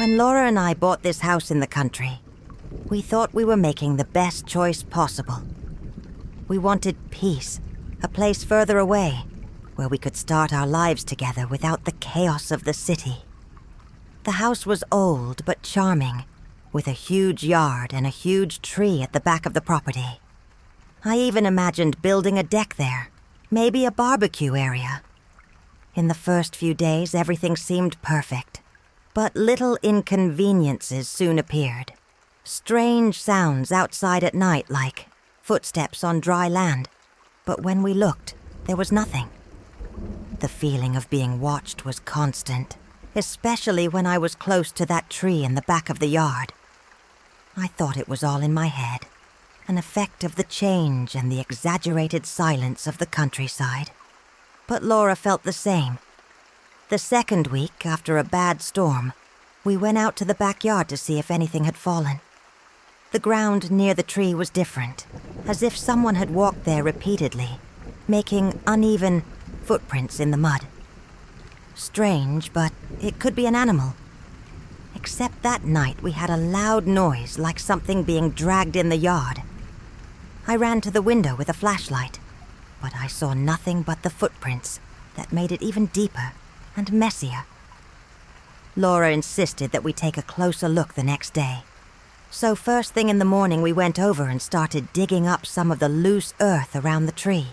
When Laura and I bought this house in the country, we thought we were making the best choice possible. We wanted peace, a place further away, where we could start our lives together without the chaos of the city. The house was old but charming, with a huge yard and a huge tree at the back of the property. I even imagined building a deck there, maybe a barbecue area. In the first few days, everything seemed perfect, but little inconveniences soon appeared. Strange sounds outside at night, like footsteps on dry land, but when we looked, there was nothing. The feeling of being watched was constant, especially when I was close to that tree in the back of the yard. I thought it was all in my head, an effect of the change and the exaggerated silence of the countryside. But Laura felt the same. The second week, after a bad storm, we went out to the backyard to see if anything had fallen. The ground near the tree was different, as if someone had walked there repeatedly, making uneven footprints in the mud. Strange, but it could be an animal. Except that night we had a loud noise like something being dragged in the yard. I ran to the window with a flashlight, but I saw nothing but the footprints that made it even deeper and messier. Laura insisted that we take a closer look the next day. So first thing in the morning we went over and started digging up some of the loose earth around the tree.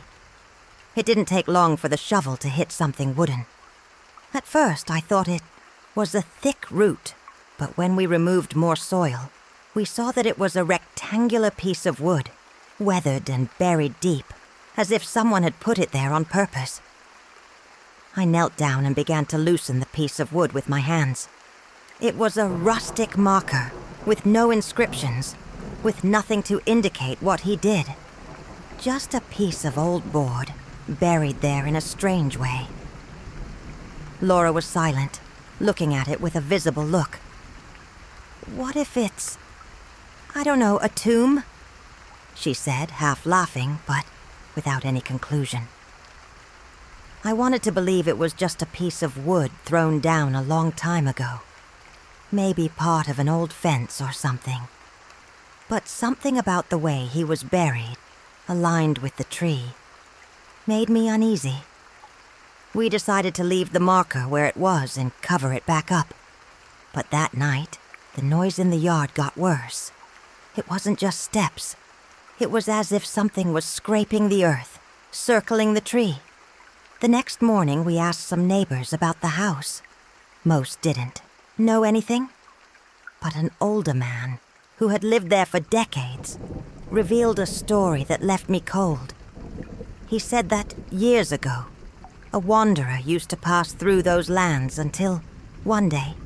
It didn't take long for the shovel to hit something wooden. At first I thought it was a thick root, but when we removed more soil, we saw that it was a rectangular piece of wood, weathered and buried deep, as if someone had put it there on purpose. I knelt down and began to loosen the piece of wood with my hands. It was a rustic marker, with no inscriptions, with nothing to indicate what he did. Just a piece of old board, buried there in a strange way. Laura was silent, looking at it with a visible look. "What if it's, I don't know, a tomb?" she said, half laughing, but without any conclusion. I wanted to believe it was just a piece of wood thrown down a long time ago. Maybe part of an old fence or something. But something about the way he was buried, aligned with the tree, made me uneasy. We decided to leave the marker where it was and cover it back up. But that night, the noise in the yard got worse. It wasn't just steps. It was as if something was scraping the earth, circling the tree. The next morning, we asked some neighbors about the house. Most didn't know anything. But an older man, who had lived there for decades, revealed a story that left me cold. He said that years ago, a wanderer used to pass through those lands until, one day,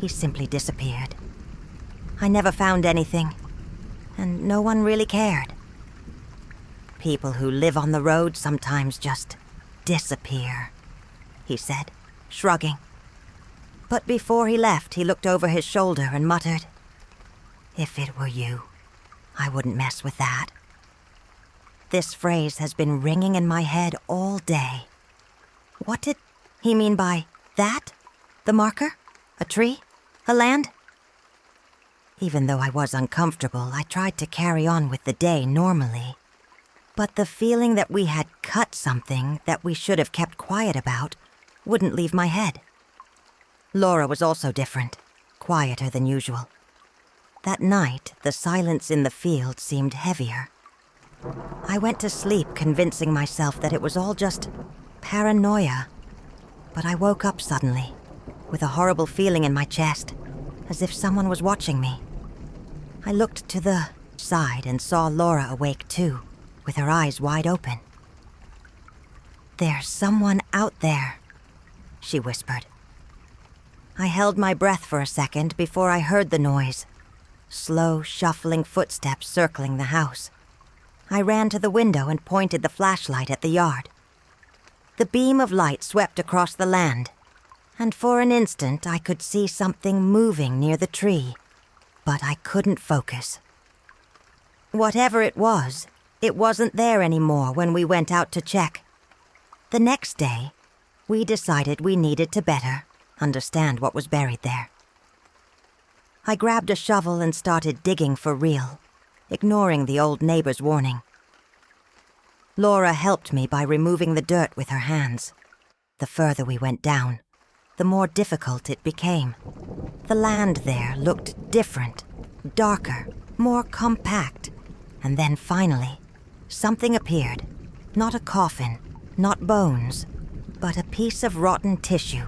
he simply disappeared. I never found anything, and no one really cared. People who live on the road sometimes just disappear, he said, shrugging. But before he left, he looked over his shoulder and muttered, "If it were you, I wouldn't mess with that." This phrase has been ringing in my head all day. What did he mean by that? The marker? A tree? A land? Even though I was uncomfortable, I tried to carry on with the day normally. But the feeling that we had cut something that we should have kept quiet about wouldn't leave my head. Laura was also different, quieter than usual. That night, the silence in the field seemed heavier. I went to sleep convincing myself that it was all just paranoia. But I woke up suddenly, with a horrible feeling in my chest, as if someone was watching me. I looked to the side and saw Laura awake too, with her eyes wide open. "There's someone out there," she whispered. I held my breath for a second before I heard the noise. Slow, shuffling footsteps circling the house. I ran to the window and pointed the flashlight at the yard. The beam of light swept across the land, and for an instant I could see something moving near the tree, but I couldn't focus. Whatever it wasn't there anymore when we went out to check. The next day, we decided we needed to better understand what was buried there. I grabbed a shovel and started digging for real, ignoring the old neighbor's warning. Laura helped me by removing the dirt with her hands. The further we went down, the more difficult it became. The land there looked different, darker, more compact. And then finally, something appeared. Not a coffin, not bones, but a piece of rotten tissue,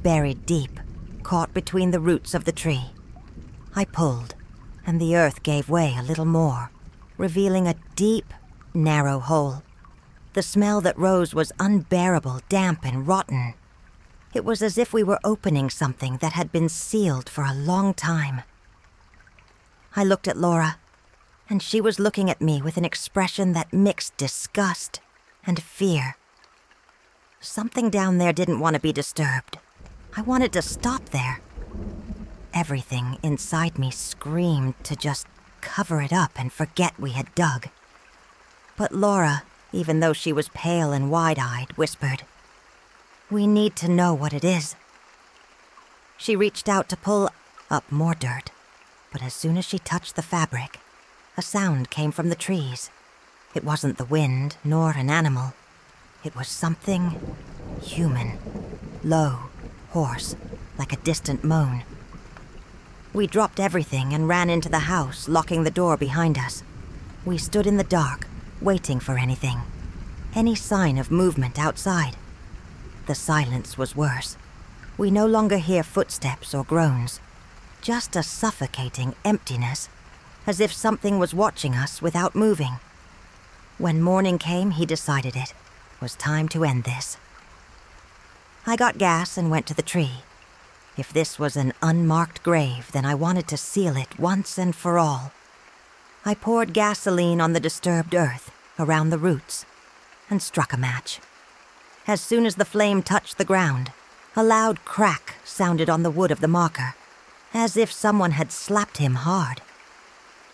buried deep, caught between the roots of the tree. I pulled, and the earth gave way a little more, revealing a deep, narrow hole. The smell that rose was unbearable, damp and rotten. It was as if we were opening something that had been sealed for a long time. I looked at Laura, and she was looking at me with an expression that mixed disgust and fear. Something down there didn't want to be disturbed. I wanted to stop there. Everything inside me screamed to just cover it up and forget we had dug. But Laura, even though she was pale and wide-eyed, whispered, "We need to know what it is." She reached out to pull up more dirt, but as soon as she touched the fabric, a sound came from the trees. It wasn't the wind, nor an animal. It was something human, low, hoarse, like a distant moan. We dropped everything and ran into the house, locking the door behind us. We stood in the dark, waiting for anything, any sign of movement outside. The silence was worse. We no longer hear footsteps or groans, just a suffocating emptiness, as if something was watching us without moving. When morning came, he decided it was time to end this. I got gas and went to the tree. If this was an unmarked grave, then I wanted to seal it once and for all. I poured gasoline on the disturbed earth around the roots and struck a match. As soon as the flame touched the ground, a loud crack sounded on the wood of the marker, as if someone had slapped him hard.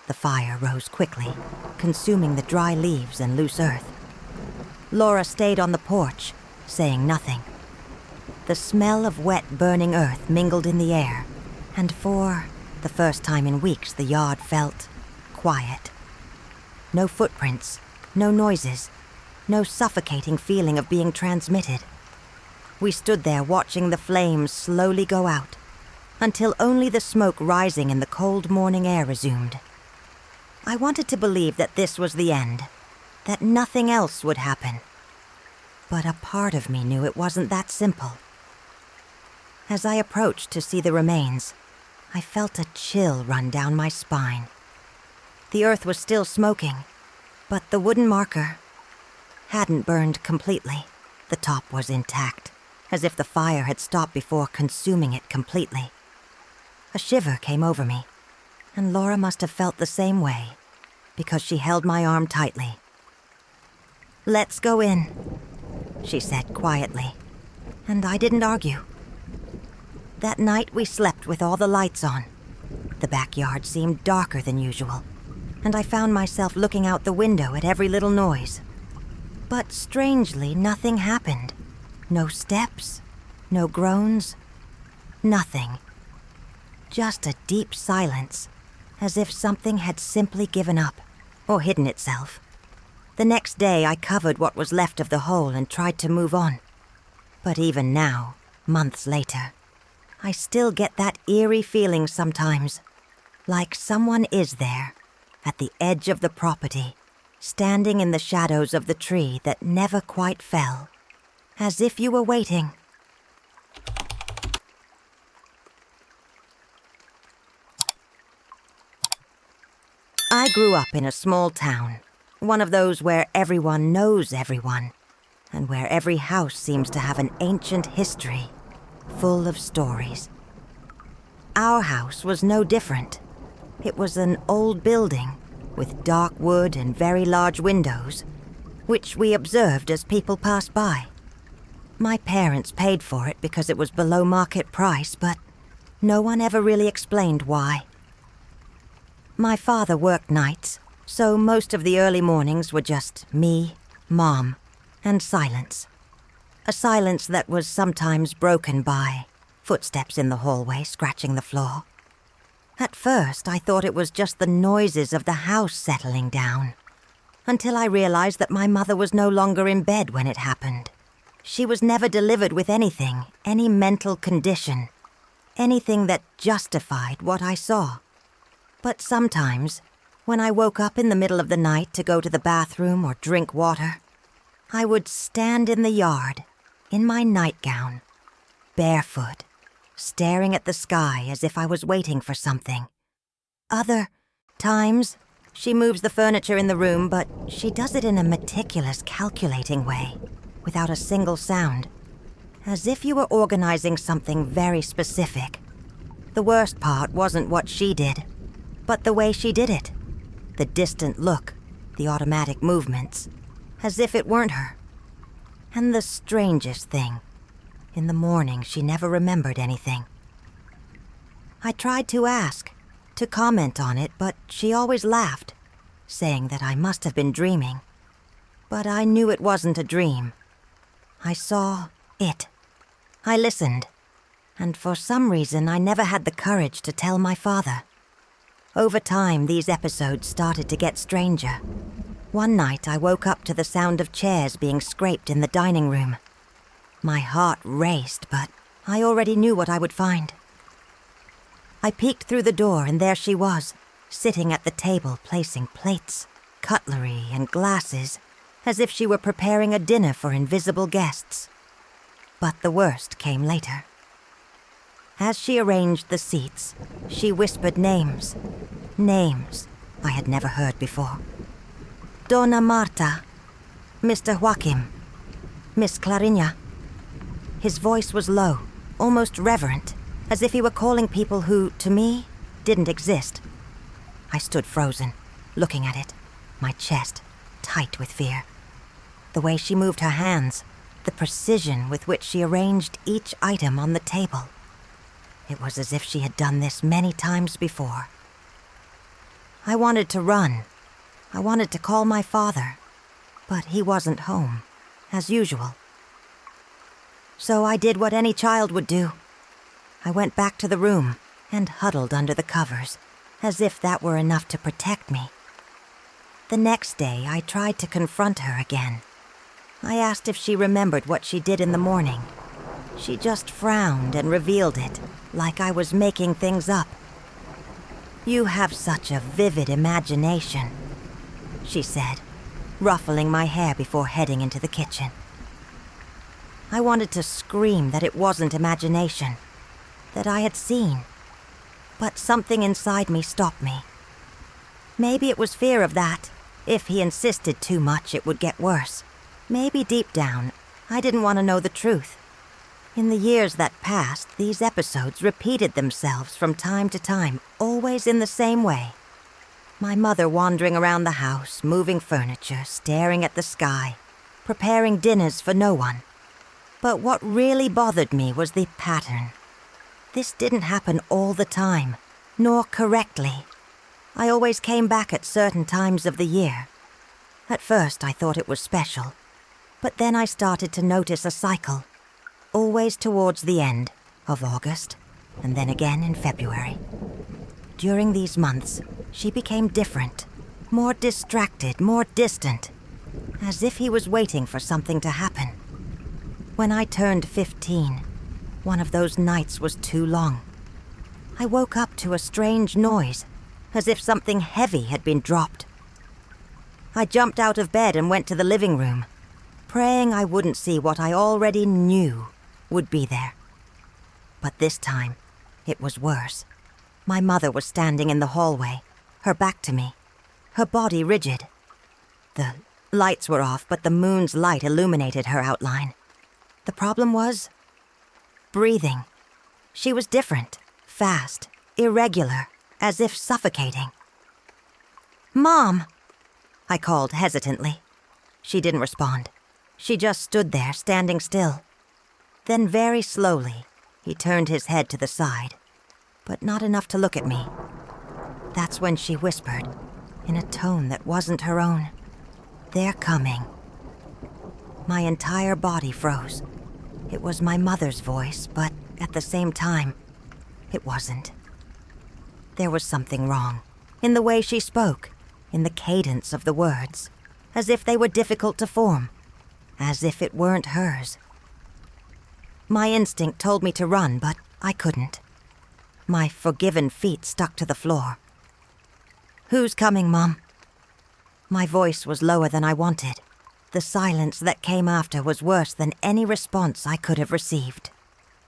The fire rose quickly, consuming the dry leaves and loose earth. Laura stayed on the porch, saying nothing. The smell of wet, burning earth mingled in the air, and for the first time in weeks, the yard felt quiet. No footprints, no noises, no suffocating feeling of being transmitted. We stood there watching the flames slowly go out, until only the smoke rising in the cold morning air resumed. I wanted to believe that this was the end, that nothing else would happen. But a part of me knew it wasn't that simple. As I approached to see the remains, I felt a chill run down my spine. The earth was still smoking, but the wooden marker hadn't burned completely. The top was intact, as if the fire had stopped before consuming it completely. A shiver came over me, and Laura must have felt the same way, because she held my arm tightly. "Let's go in," she said quietly, and I didn't argue. That night we slept with all the lights on. The backyard seemed darker than usual, and I found myself looking out the window at every little noise. But strangely, nothing happened. No steps, no groans, nothing. Just a deep silence, as if something had simply given up or hidden itself. The next day I covered what was left of the hole and tried to move on. But even now, months later, I still get that eerie feeling sometimes, like someone is there, at the edge of the property, standing in the shadows of the tree that never quite fell, as if you were waiting. I grew up in a small town, one of those where everyone knows everyone, and where every house seems to have an ancient history, full of stories. Our house was no different. It was an old building with dark wood and very large windows, which we observed as people passed by. My parents paid for it because it was below market price, but no one ever really explained why. My father worked nights, so most of the early mornings were just me, Mom, and silence. A silence that was sometimes broken by footsteps in the hallway scratching the floor. At first, I thought it was just the noises of the house settling down, until I realized that my mother was no longer in bed when it happened. She was never delivered with anything, any mental condition, anything that justified what I saw. But sometimes, when I woke up in the middle of the night to go to the bathroom or drink water, I would stand in the yard, in my nightgown, barefoot, staring at the sky as if I was waiting for something. Other times, she moves the furniture in the room, but she does it in a meticulous, calculating way, without a single sound, as if you were organizing something very specific. The worst part wasn't what she did, but the way she did it. The distant look, the automatic movements, as if it weren't her. And the strangest thing, in the morning she never remembered anything. I tried to ask, to comment on it, but she always laughed, saying that I must have been dreaming. But I knew it wasn't a dream. I saw it. I listened, and for some reason I never had the courage to tell my father. Over time, these episodes started to get stranger. One night, I woke up to the sound of chairs being scraped in the dining room. My heart raced, but I already knew what I would find. I peeked through the door, and there she was, sitting at the table placing plates, cutlery, and glasses, as if she were preparing a dinner for invisible guests. But the worst came later. As she arranged the seats, she whispered names I had never heard before. Dona Marta, Mr. Joaquim, Miss Clarinha. His voice was low, almost reverent, as if he were calling people who, to me, didn't exist. I stood frozen, looking at it, my chest tight with fear. The way she moved her hands, the precision with which she arranged each item on the table. It was as if she had done this many times before. I wanted to run. I wanted to call my father, but he wasn't home, as usual. So I did what any child would do. I went back to the room and huddled under the covers, as if that were enough to protect me. The next day, I tried to confront her again. I asked if she remembered what she did in the morning. She just frowned and revealed it, like I was making things up. "You have such a vivid imagination," she said, ruffling my hair before heading into the kitchen. I wanted to scream that it wasn't imagination, that I had seen, but something inside me stopped me. Maybe it was fear of that. If he insisted too much, it would get worse. Maybe deep down, I didn't want to know the truth. In the years that passed, these episodes repeated themselves from time to time, always in the same way. My mother wandering around the house, moving furniture, staring at the sky, preparing dinners for no one. But what really bothered me was the pattern. This didn't happen all the time, nor correctly. I always came back at certain times of the year. At first, I thought it was special, but then I started to notice a cycle. Always towards the end of August, and then again in February. During these months, she became different, more distracted, more distant, as if he was waiting for something to happen. When I turned 15, one of those nights was too long. I woke up to a strange noise, as if something heavy had been dropped. I jumped out of bed and went to the living room, praying I wouldn't see what I already knew would be there. But this time, it was worse. My mother was standing in the hallway, her back to me, her body rigid. The lights were off, but the moon's light illuminated her outline. The problem was breathing. She was different, fast, irregular, as if suffocating. "Mom!" I called hesitantly. She didn't respond. She just stood there, standing still. Then very slowly, he turned his head to the side, but not enough to look at me. That's when she whispered, in a tone that wasn't her own, "They're coming." My entire body froze. It was my mother's voice, but at the same time, it wasn't. There was something wrong. In the way she spoke, in the cadence of the words, as if they were difficult to form, as if it weren't hers. My instinct told me to run, but I couldn't. My forgiven feet stuck to the floor. "Who's coming, Mom?" My voice was lower than I wanted. The silence that came after was worse than any response I could have received.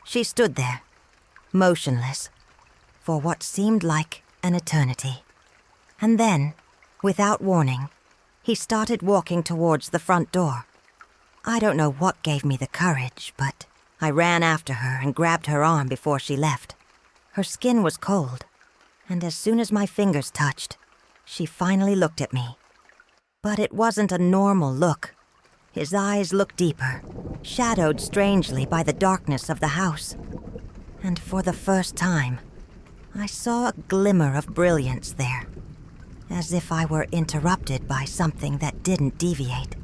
She stood there, motionless, for what seemed like an eternity. And then, without warning, he started walking towards the front door. I don't know what gave me the courage, but I ran after her and grabbed her arm before she left. Her skin was cold, and as soon as my fingers touched, she finally looked at me. But it wasn't a normal look. His eyes looked deeper, shadowed strangely by the darkness of the house. And for the first time, I saw a glimmer of brilliance there, as if I were interrupted by something that didn't deviate.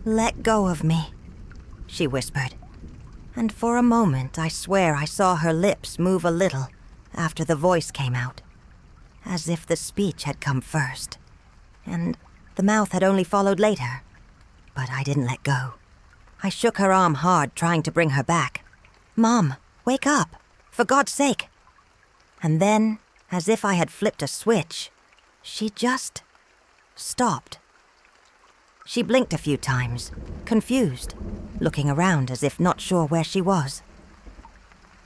"Let go of me," she whispered. And for a moment I swear I saw her lips move a little after the voice came out, as if the speech had come first, and the mouth had only followed later. But I didn't let go. I shook her arm hard, trying to bring her back. "Mom, wake up, for God's sake." And then, as if I had flipped a switch, she just stopped. She blinked a few times, confused, looking around as if not sure where she was.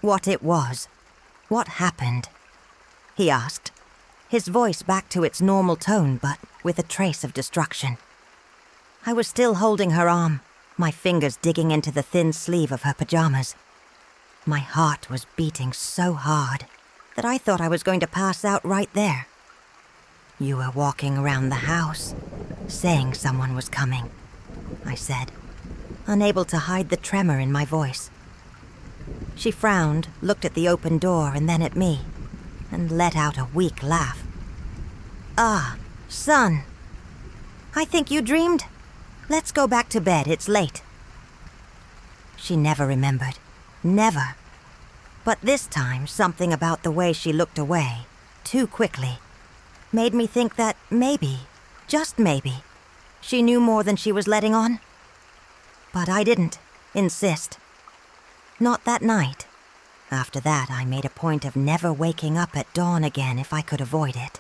"What it was? What happened?" he asked, his voice back to its normal tone but with a trace of destruction. I was still holding her arm, my fingers digging into the thin sleeve of her pajamas. My heart was beating so hard that I thought I was going to pass out right there. "You were walking around the house, saying someone was coming," I said, unable to hide the tremor in my voice. She frowned, looked at the open door and then at me, and let out a weak laugh. "Ah, son. I think you dreamed. Let's go back to bed, it's late." She never remembered. Never. But this time, something about the way she looked away, too quickly, made me think that maybe, just maybe, she knew more than she was letting on. But I didn't insist. Not that night. After that, I made a point of never waking up at dawn again if I could avoid it.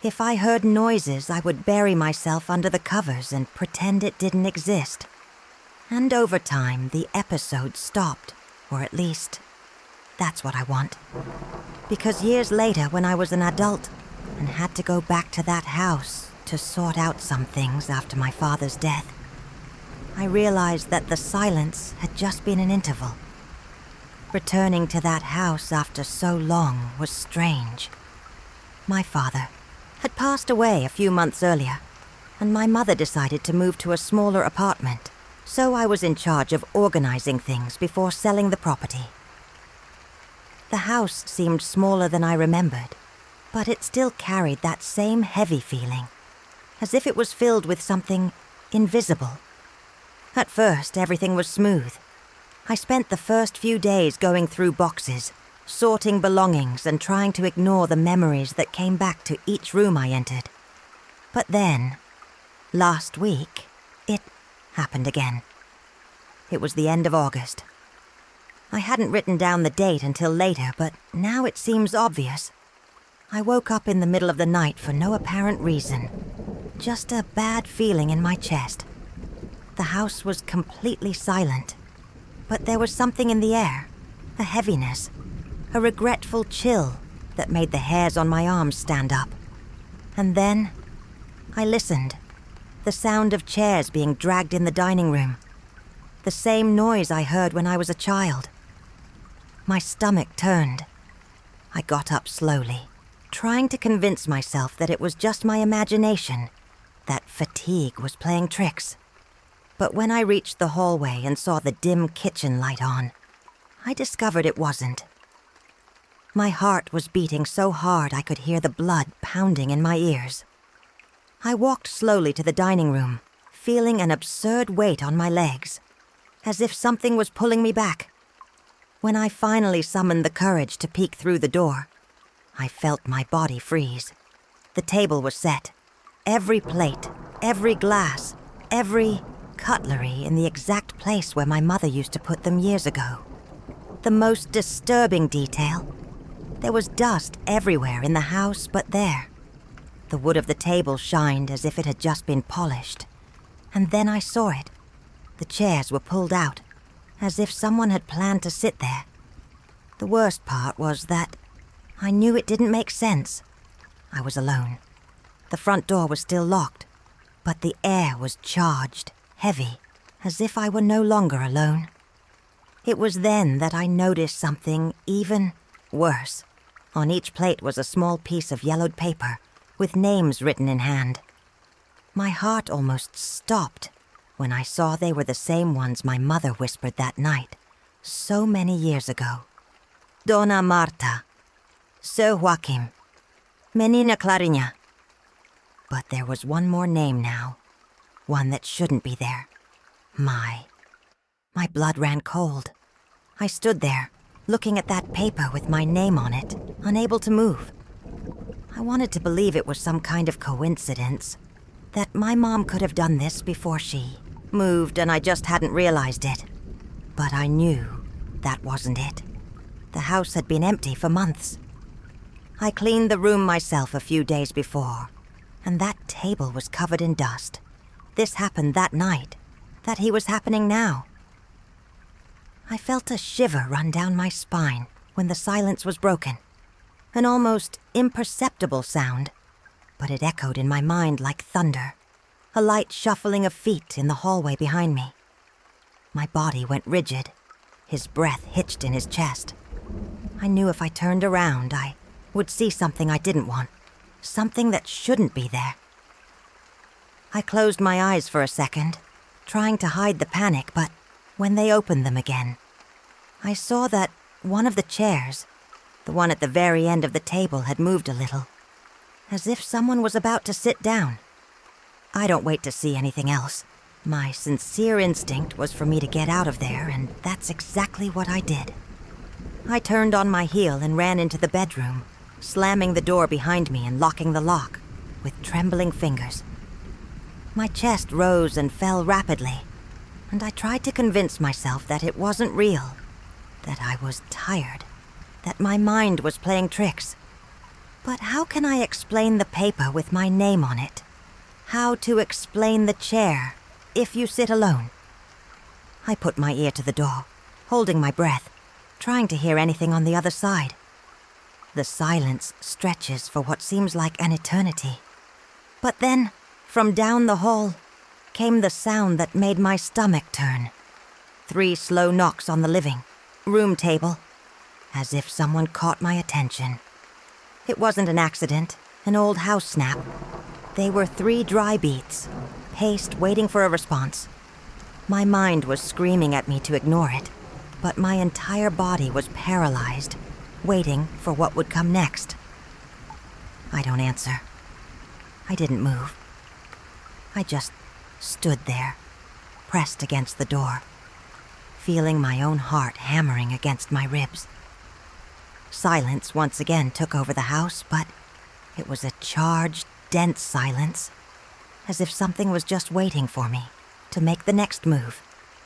If I heard noises, I would bury myself under the covers and pretend it didn't exist. And over time, the episodes stopped, or at least, that's what I want. Because years later, when I was an adult and had to go back to that house to sort out some things after my father's death, I realized that the silence had just been an interval. Returning to that house after so long was strange. My father had passed away a few months earlier, and my mother decided to move to a smaller apartment, so I was in charge of organizing things before selling the property. The house seemed smaller than I remembered, but it still carried that same heavy feeling, as if it was filled with something invisible. At first, everything was smooth. I spent the first few days going through boxes, sorting belongings and trying to ignore the memories that came back to each room I entered. But then, last week, it happened again. It was the end of August. I hadn't written down the date until later, but now it seems obvious. I woke up in the middle of the night for no apparent reason. Just a bad feeling in my chest. The house was completely silent, but there was something in the air, a heaviness, a regretful chill that made the hairs on my arms stand up. And then, I listened. The sound of chairs being dragged in the dining room. The same noise I heard when I was a child. My stomach turned. I got up slowly, trying to convince myself that it was just my imagination, that fatigue was playing tricks. But when I reached the hallway and saw the dim kitchen light on, I discovered it wasn't. My heart was beating so hard I could hear the blood pounding in my ears. I walked slowly to the dining room, feeling an absurd weight on my legs, as if something was pulling me back. When I finally summoned the courage to peek through the door, I felt my body freeze. The table was set. Every plate, every glass, every cutlery in the exact place where my mother used to put them years ago. The most disturbing detail: there was dust everywhere in the house but there. The wood of the table shined as if it had just been polished. And then I saw it. The chairs were pulled out, as if someone had planned to sit there. The worst part was that I knew it didn't make sense. I was alone. The front door was still locked, but the air was charged, heavy, as if I were no longer alone. It was then that I noticed something even worse. On each plate was a small piece of yellowed paper with names written in hand. My heart almost stopped when I saw they were the same ones my mother whispered that night, so many years ago. Dona Marta, Sir Joaquim, Menina Clarinha. But there was one more name now, one that shouldn't be there. My blood ran cold. I stood there, looking at that paper with my name on it, unable to move. I wanted to believe it was some kind of coincidence, that my mom could have done this before she moved and I just hadn't realized it. But I knew that wasn't it. The house had been empty for months. I cleaned the room myself a few days before, and that table was covered in dust. This happened that night, that he was happening now. I felt a shiver run down my spine when the silence was broken. An almost imperceptible sound, but it echoed in my mind like thunder. A light shuffling of feet in the hallway behind me. My body went rigid. His breath hitched in his chest. I knew if I turned around, I would see something I didn't want. Something that shouldn't be there. I closed my eyes for a second, trying to hide the panic, but when they opened them again, I saw that one of the chairs, the one at the very end of the table, had moved a little, as if someone was about to sit down. I don't wait to see anything else. My sincere instinct was for me to get out of there, and that's exactly what I did. I turned on my heel and ran into the bedroom, slamming the door behind me and locking the lock with trembling fingers. My chest rose and fell rapidly, and I tried to convince myself that it wasn't real, that I was tired, that my mind was playing tricks. But how can I explain the paper with my name on it? How to explain the chair if you sit alone? I put my ear to the door, holding my breath, trying to hear anything on the other side. The silence stretches for what seems like an eternity. But then, from down the hall, came the sound that made my stomach turn. 3 slow knocks on the living room table, as if someone caught my attention. It wasn't an accident, an old house snap. They were 3 dry beats, paced, waiting for a response. My mind was screaming at me to ignore it, but my entire body was paralyzed, waiting for what would come next. I don't answer. I didn't move. I just stood there, pressed against the door, feeling my own heart hammering against my ribs. Silence once again took over the house, but it was a charged, dense silence, as if something was just waiting for me to make the next move.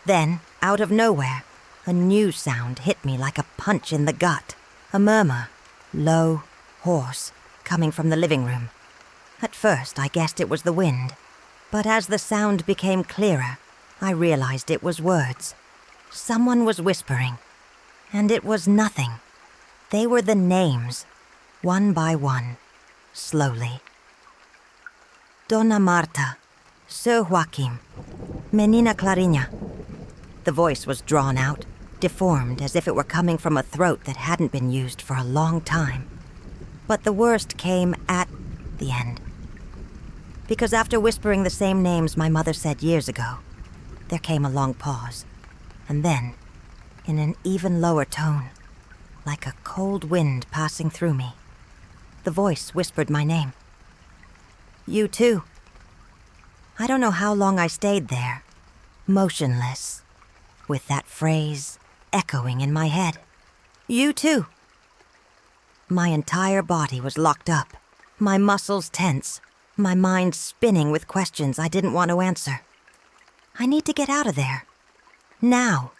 Then, out of nowhere, a new sound hit me like a punch in the gut. A murmur, low, hoarse, coming from the living room. At first, I guessed it was the wind, but as the sound became clearer, I realized it was words. Someone was whispering, and it was nothing. They were the names, one by one, slowly. Dona Marta, Sir Joaquim, Menina Clarinha. The voice was drawn out, deformed as if it were coming from a throat that hadn't been used for a long time. But the worst came at the end. Because after whispering the same names my mother said years ago, there came a long pause. And then, in an even lower tone, like a cold wind passing through me, the voice whispered my name. You too. I don't know how long I stayed there, motionless, with that phrase echoing in my head. You too. My entire body was locked up, my muscles tense, my mind spinning with questions I didn't want to answer. I need to get out of there. Now.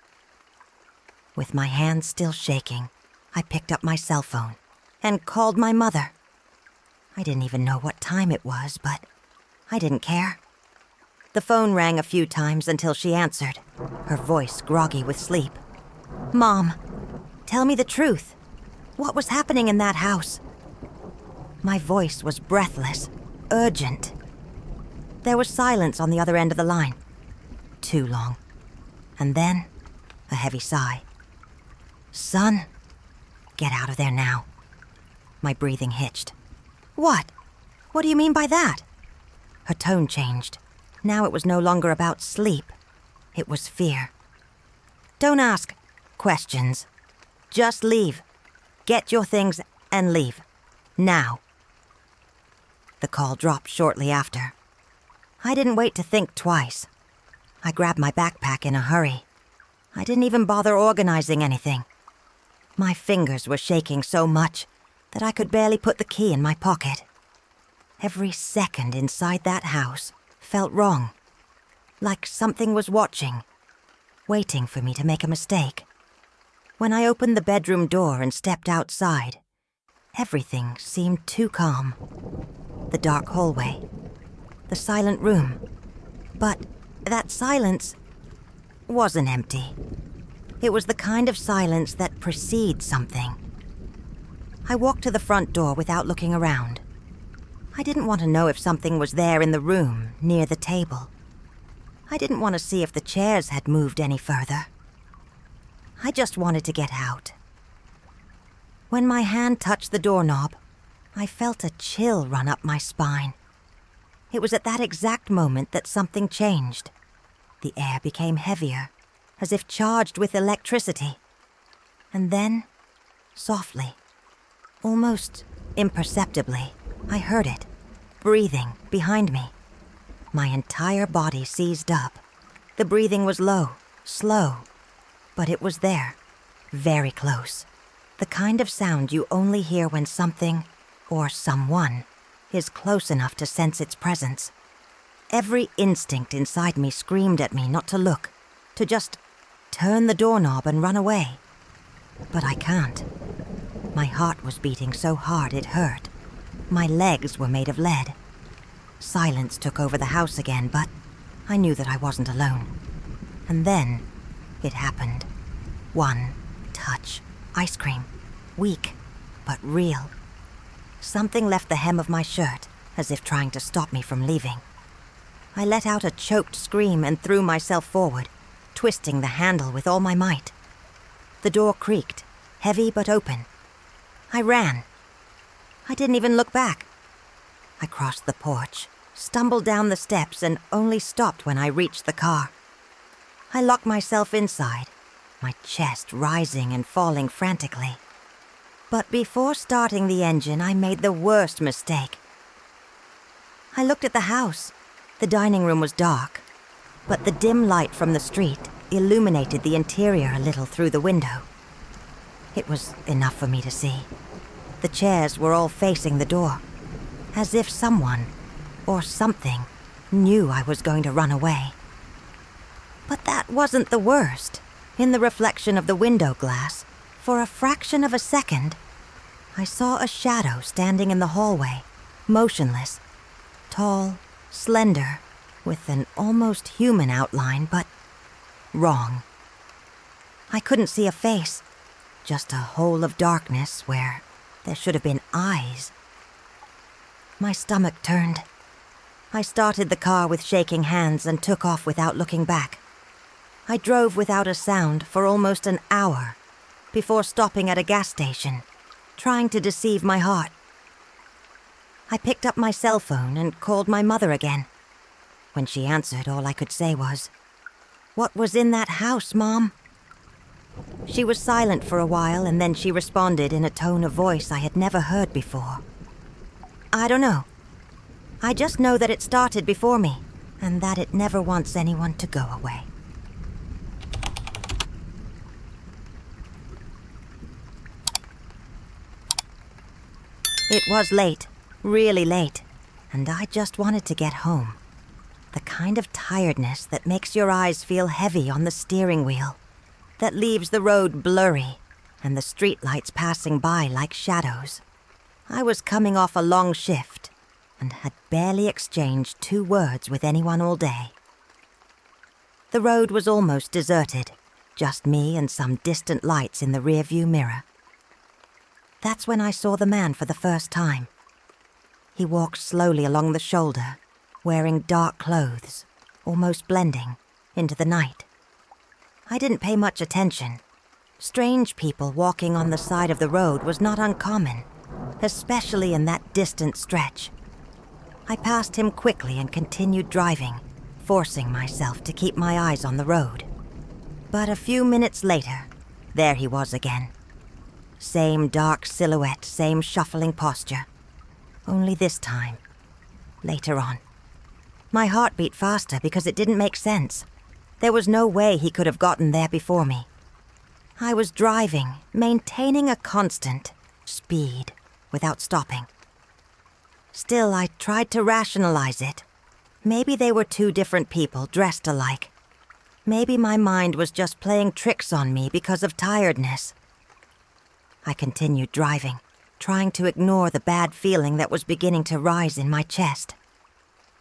With my hands still shaking, I picked up my cell phone and called my mother. I didn't even know what time it was, but I didn't care. The phone rang a few times until she answered, her voice groggy with sleep. "Mom, tell me the truth. What was happening in that house?" My voice was breathless, urgent. There was silence on the other end of the line. Too long. And then, a heavy sigh. "Son, get out of there now." My breathing hitched. "What? What do you mean by that?" Her tone changed. Now it was no longer about sleep. It was fear. "Don't ask questions. Just leave. Get your things and leave. Now." The call dropped shortly after. I didn't wait to think twice. I grabbed my backpack in a hurry. I didn't even bother organizing anything. My fingers were shaking so much that I could barely put the key in my pocket. Every second inside that house felt wrong, like something was watching, waiting for me to make a mistake. When I opened the bedroom door and stepped outside, everything seemed too calm. The dark hallway, the silent room. But that silence wasn't empty. It was the kind of silence that precedes something. I walked to the front door without looking around. I didn't want to know if something was there in the room, near the table. I didn't want to see if the chairs had moved any further. I just wanted to get out. When my hand touched the doorknob, I felt a chill run up my spine. It was at that exact moment that something changed. The air became heavier, as if charged with electricity. And then, softly, almost imperceptibly, I heard it, breathing behind me. My entire body seized up. The breathing was low, slow, but it was there, very close. The kind of sound you only hear when something, or someone, is close enough to sense its presence. Every instinct inside me screamed at me not to look, to just turn the doorknob and run away. But I can't. My heart was beating so hard it hurt. My legs were made of lead. Silence took over the house again, but I knew that I wasn't alone. And then it happened. One touch. Ice cream. Weak, but real. Something left the hem of my shirt, as if trying to stop me from leaving. I let out a choked scream and threw myself forward, twisting the handle with all my might. The door creaked, heavy but open. I ran. I didn't even look back. I crossed the porch, stumbled down the steps, and only stopped when I reached the car. I locked myself inside, my chest rising and falling frantically. But before starting the engine, I made the worst mistake. I looked at the house. The dining room was dark, but the dim light from the street illuminated the interior a little through the window. It was enough for me to see. The chairs were all facing the door, as if someone, or something, knew I was going to run away. But that wasn't the worst. In the reflection of the window glass, for a fraction of a second, I saw a shadow standing in the hallway, motionless, tall, slender, with an almost human outline, but wrong. I couldn't see a face, just a hole of darkness where there should have been eyes. My stomach turned. I started the car with shaking hands and took off without looking back. I drove without a sound for almost an hour before stopping at a gas station, trying to deceive my heart. I picked up my cell phone and called my mother again. When she answered, all I could say was, "What was in that house, Mom?" She was silent for a while, and then she responded in a tone of voice I had never heard before. "I don't know. I just know that it started before me, and that it never wants anyone to go away." It was late, really late, and I just wanted to get home. The kind of tiredness that makes your eyes feel heavy on the steering wheel, that leaves the road blurry and the streetlights passing by like shadows. I was coming off a long shift and had barely exchanged 2 words with anyone all day. The road was almost deserted, just me and some distant lights in the rearview mirror. That's when I saw the man for the first time. He walked slowly along the shoulder, wearing dark clothes, almost blending into the night. I didn't pay much attention. Strange people walking on the side of the road was not uncommon, especially in that distant stretch. I passed him quickly and continued driving, forcing myself to keep my eyes on the road. But a few minutes later, there he was again. Same dark silhouette, same shuffling posture. Only this time, later on. My heart beat faster because it didn't make sense. There was no way he could have gotten there before me. I was driving, maintaining a constant speed without stopping. Still, I tried to rationalize it. Maybe they were 2 different people dressed alike. Maybe my mind was just playing tricks on me because of tiredness. I continued driving, trying to ignore the bad feeling that was beginning to rise in my chest.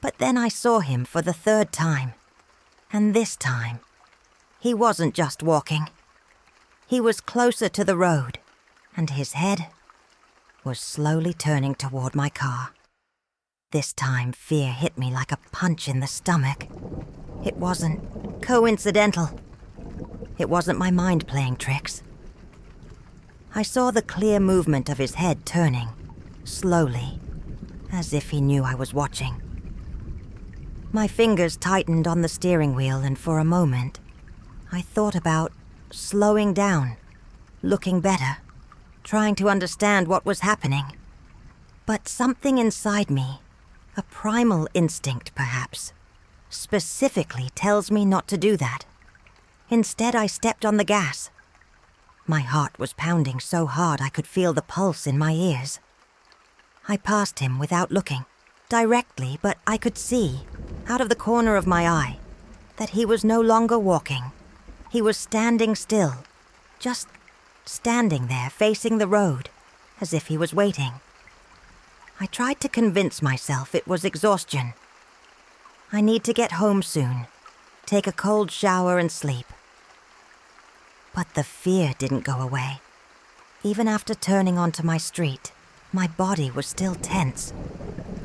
But then I saw him for the 3rd time. And this time, he wasn't just walking. He was closer to the road, and his head was slowly turning toward my car. This time, fear hit me like a punch in the stomach. It wasn't coincidental. It wasn't my mind playing tricks. I saw the clear movement of his head turning, slowly, as if he knew I was watching. My fingers tightened on the steering wheel, and for a moment, I thought about slowing down, looking better, trying to understand what was happening. But something inside me, a primal instinct perhaps, specifically tells me not to do that. Instead, I stepped on the gas. My heart was pounding so hard I could feel the pulse in my ears. I passed him without looking, directly, but I could see, out of the corner of my eye, that he was no longer walking. He was standing still, just standing there facing the road, as if he was waiting. I tried to convince myself it was exhaustion. I need to get home soon, take a cold shower and sleep. But the fear didn't go away. Even after turning onto my street, my body was still tense.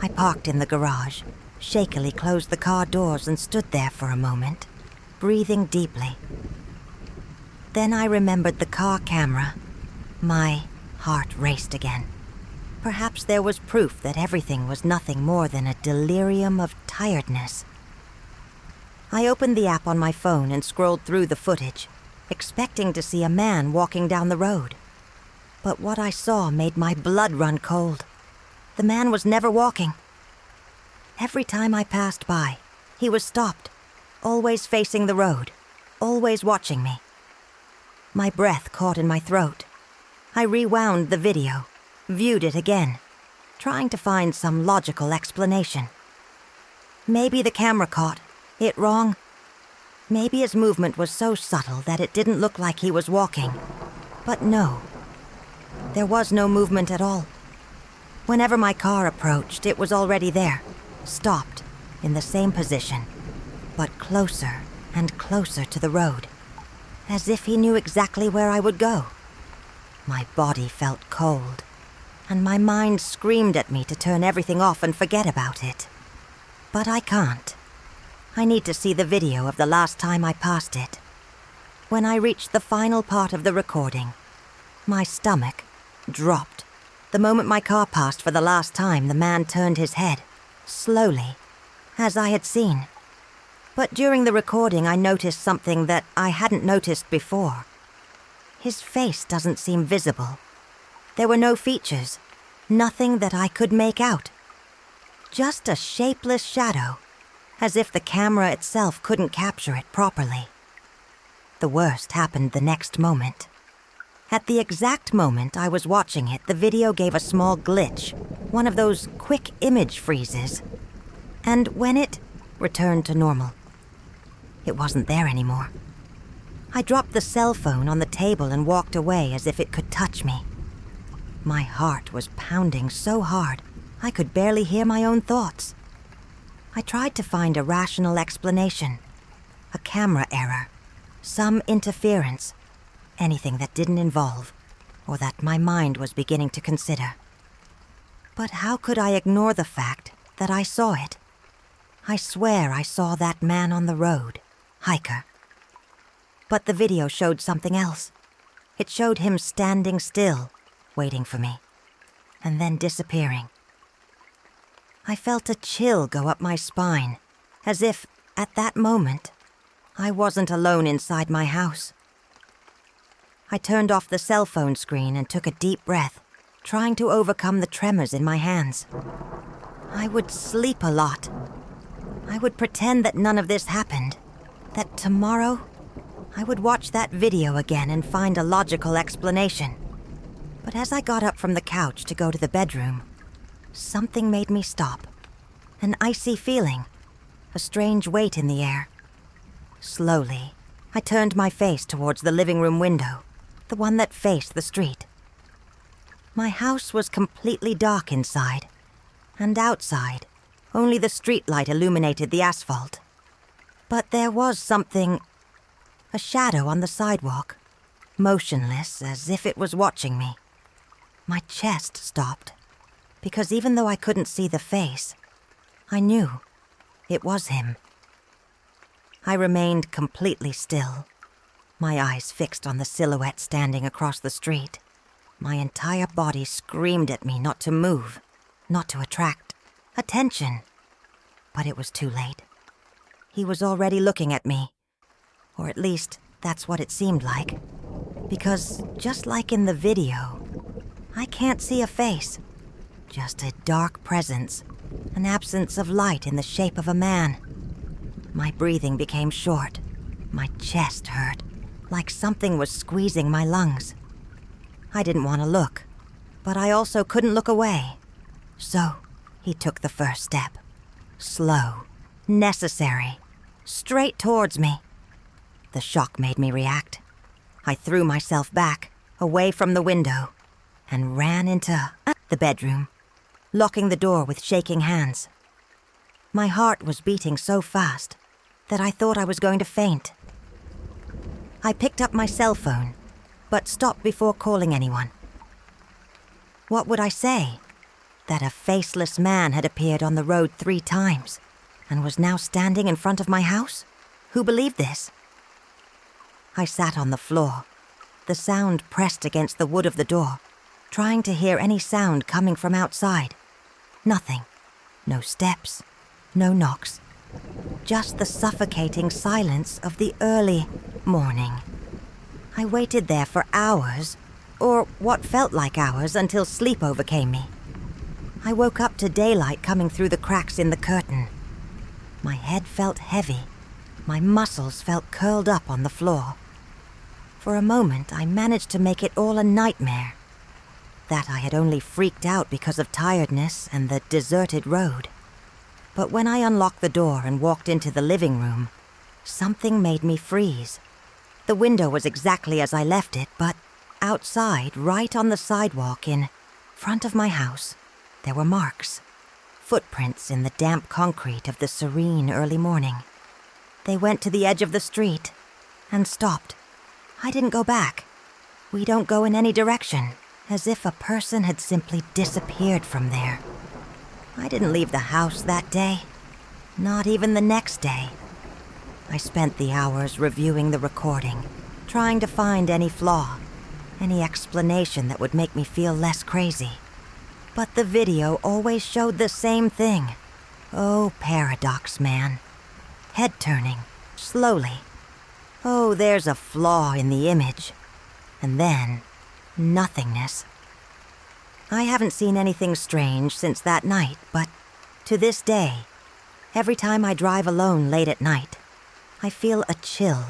I parked in the garage, shakily closed the car doors and stood there for a moment, breathing deeply. Then I remembered the car camera. My heart raced again. Perhaps there was proof that everything was nothing more than a delirium of tiredness. I opened the app on my phone and scrolled through the footage, expecting to see a man walking down the road. But what I saw made my blood run cold. The man was never walking. Every time I passed by, he was stopped, always facing the road, always watching me. My breath caught in my throat. I rewound the video, viewed it again, trying to find some logical explanation. Maybe the camera caught it wrong. Maybe his movement was so subtle that it didn't look like he was walking. But no, there was no movement at all. Whenever my car approached, it was already there, stopped, in the same position, but closer and closer to the road, as if he knew exactly where I would go. My body felt cold, and my mind screamed at me to turn everything off and forget about it. But I can't. I need to see the video of the last time I passed it. When I reached the final part of the recording, my stomach dropped. The moment my car passed for the last time, the man turned his head, slowly, as I had seen. But during the recording, I noticed something that I hadn't noticed before. His face doesn't seem visible. There were no features, nothing that I could make out. Just a shapeless shadow, as if the camera itself couldn't capture it properly. The worst happened the next moment. At the exact moment I was watching it, the video gave a small glitch, one of those quick image freezes. And when it returned to normal, it wasn't there anymore. I dropped the cell phone on the table and walked away as if it could touch me. My heart was pounding so hard, I could barely hear my own thoughts. I tried to find a rational explanation, a camera error, some interference, anything that didn't involve, or that my mind was beginning to consider. But how could I ignore the fact that I saw it? I swear I saw that man on the road, Hiker. But the video showed something else. It showed him standing still, waiting for me, and then disappearing. I felt a chill go up my spine, as if, at that moment, I wasn't alone inside my house. I turned off the cell phone screen and took a deep breath, trying to overcome the tremors in my hands. I would sleep a lot. I would pretend that none of this happened, that tomorrow I would watch that video again and find a logical explanation. But as I got up from the couch to go to the bedroom, something made me stop. An icy feeling, a strange weight in the air. Slowly, I turned my face towards the living room window, the one that faced the street. My house was completely dark inside, and outside, only the streetlight illuminated the asphalt. But there was something, a shadow on the sidewalk, motionless as if it was watching me. My chest stopped, because even though I couldn't see the face, I knew it was him. I remained completely still, my eyes fixed on the silhouette standing across the street. My entire body screamed at me not to move, not to attract attention. But it was too late. He was already looking at me, or at least that's what it seemed like. Because just like in the video, I can't see a face, just a dark presence, an absence of light in the shape of a man. My breathing became short. My chest hurt, like something was squeezing my lungs. I didn't want to look, but I also couldn't look away. So, he took the first step. Slow, necessary, straight towards me. The shock made me react. I threw myself back, away from the window, and ran into the bedroom, locking the door with shaking hands. My heart was beating so fast that I thought I was going to faint. I picked up my cell phone, but stopped before calling anyone. What would I say? That a faceless man had appeared on the road 3 times and was now standing in front of my house? Who believed this? I sat on the floor, the sound pressed against the wood of the door, trying to hear any sound coming from outside. Nothing. No steps. No knocks. Just the suffocating silence of the early morning. I waited there for hours, or what felt like hours, until sleep overcame me. I woke up to daylight coming through the cracks in the curtain. My head felt heavy. My muscles felt curled up on the floor. For a moment, I managed to make it all a nightmare. That I had only freaked out because of tiredness and the deserted road. But when I unlocked the door and walked into the living room, something made me freeze. The window was exactly as I left it, but outside, right on the sidewalk in front of my house, there were marks. Footprints in the damp concrete of the serene early morning. They went to the edge of the street and stopped. I didn't go back. We don't go in any direction, as if a person had simply disappeared from there. I didn't leave the house that day, not even the next day. I spent the hours reviewing the recording, trying to find any flaw, any explanation that would make me feel less crazy. But the video always showed the same thing. Oh, paradox, man. Head turning, slowly. Oh, there's a flaw in the image. And then, nothingness. I haven't seen anything strange since that night, but to this day, every time I drive alone late at night, I feel a chill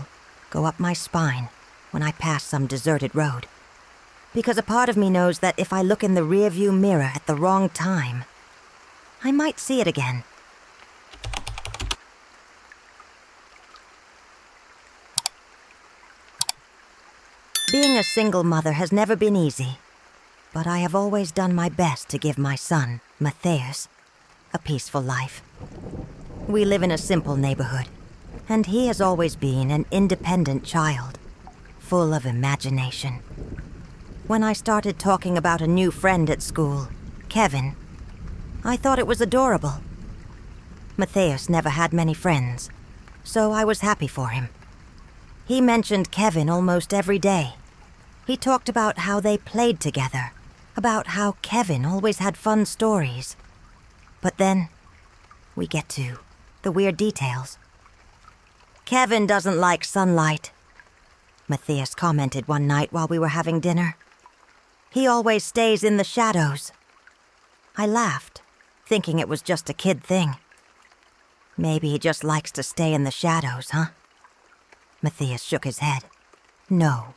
go up my spine when I pass some deserted road. Because a part of me knows that if I look in the rearview mirror at the wrong time, I might see it again. Being a single mother has never been easy, but I have always done my best to give my son, Matthias, a peaceful life. We live in a simple neighborhood, and he has always been an independent child, full of imagination. When I started talking about a new friend at school, Kevin, I thought it was adorable. Matthias never had many friends, so I was happy for him. He mentioned Kevin almost every day. He talked about how they played together, about how Kevin always had fun stories. But then, we get to the weird details. Kevin doesn't like sunlight, Matthias commented one night while we were having dinner. He always stays in the shadows. I laughed, thinking it was just a kid thing. Maybe he just likes to stay in the shadows, huh? Matthias shook his head. No,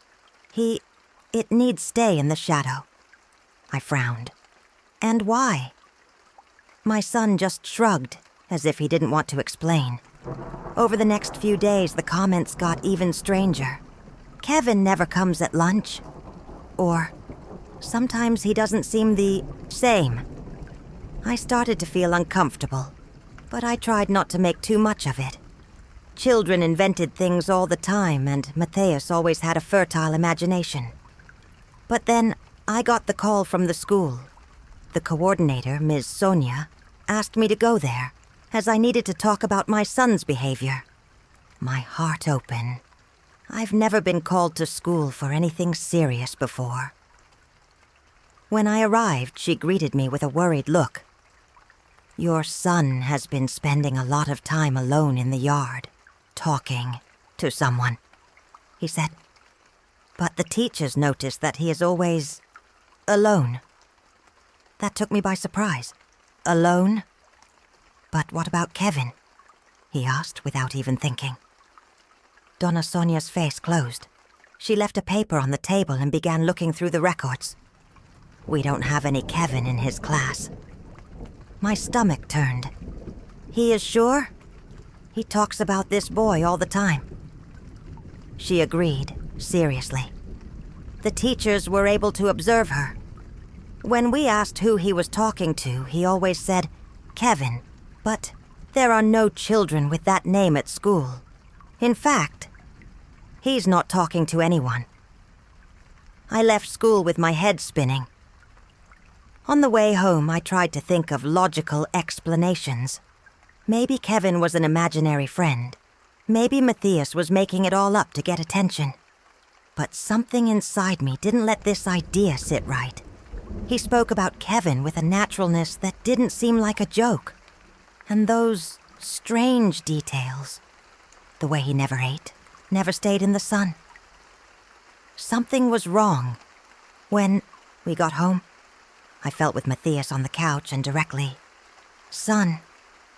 it needs stay in the shadow. I frowned. And why? My son just shrugged, as if he didn't want to explain. Over the next few days, the comments got even stranger. Kevin never comes at lunch. Or, sometimes he doesn't seem the same. I started to feel uncomfortable, but I tried not to make too much of it. Children invented things all the time, and Matthias always had a fertile imagination. But then, I got the call from the school. The coordinator, Ms. Sonia, asked me to go there, as I needed to talk about my son's behavior. My heart open. I've never been called to school for anything serious before. When I arrived, she greeted me with a worried look. Your son has been spending a lot of time alone in the yard, talking to someone, he said. But the teachers noticed that he is always alone. That took me by surprise. Alone? But what about Kevin? He asked without even thinking. Donna Sonia's face closed. She left a paper on the table and began looking through the records. We don't have any Kevin in his class. My stomach turned. He is sure? He talks about this boy all the time. She agreed, seriously. The teachers were able to observe her. When we asked who he was talking to, he always said, Kevin. But there are no children with that name at school. In fact, he's not talking to anyone. I left school with my head spinning. On the way home, I tried to think of logical explanations. Maybe Kevin was an imaginary friend. Maybe Matthias was making it all up to get attention. But something inside me didn't let this idea sit right. He spoke about Kevin with a naturalness that didn't seem like a joke. And those strange details. The way he never ate, never stayed in the sun. Something was wrong. When we got home, I felt with Matthias on the couch and directly, Son,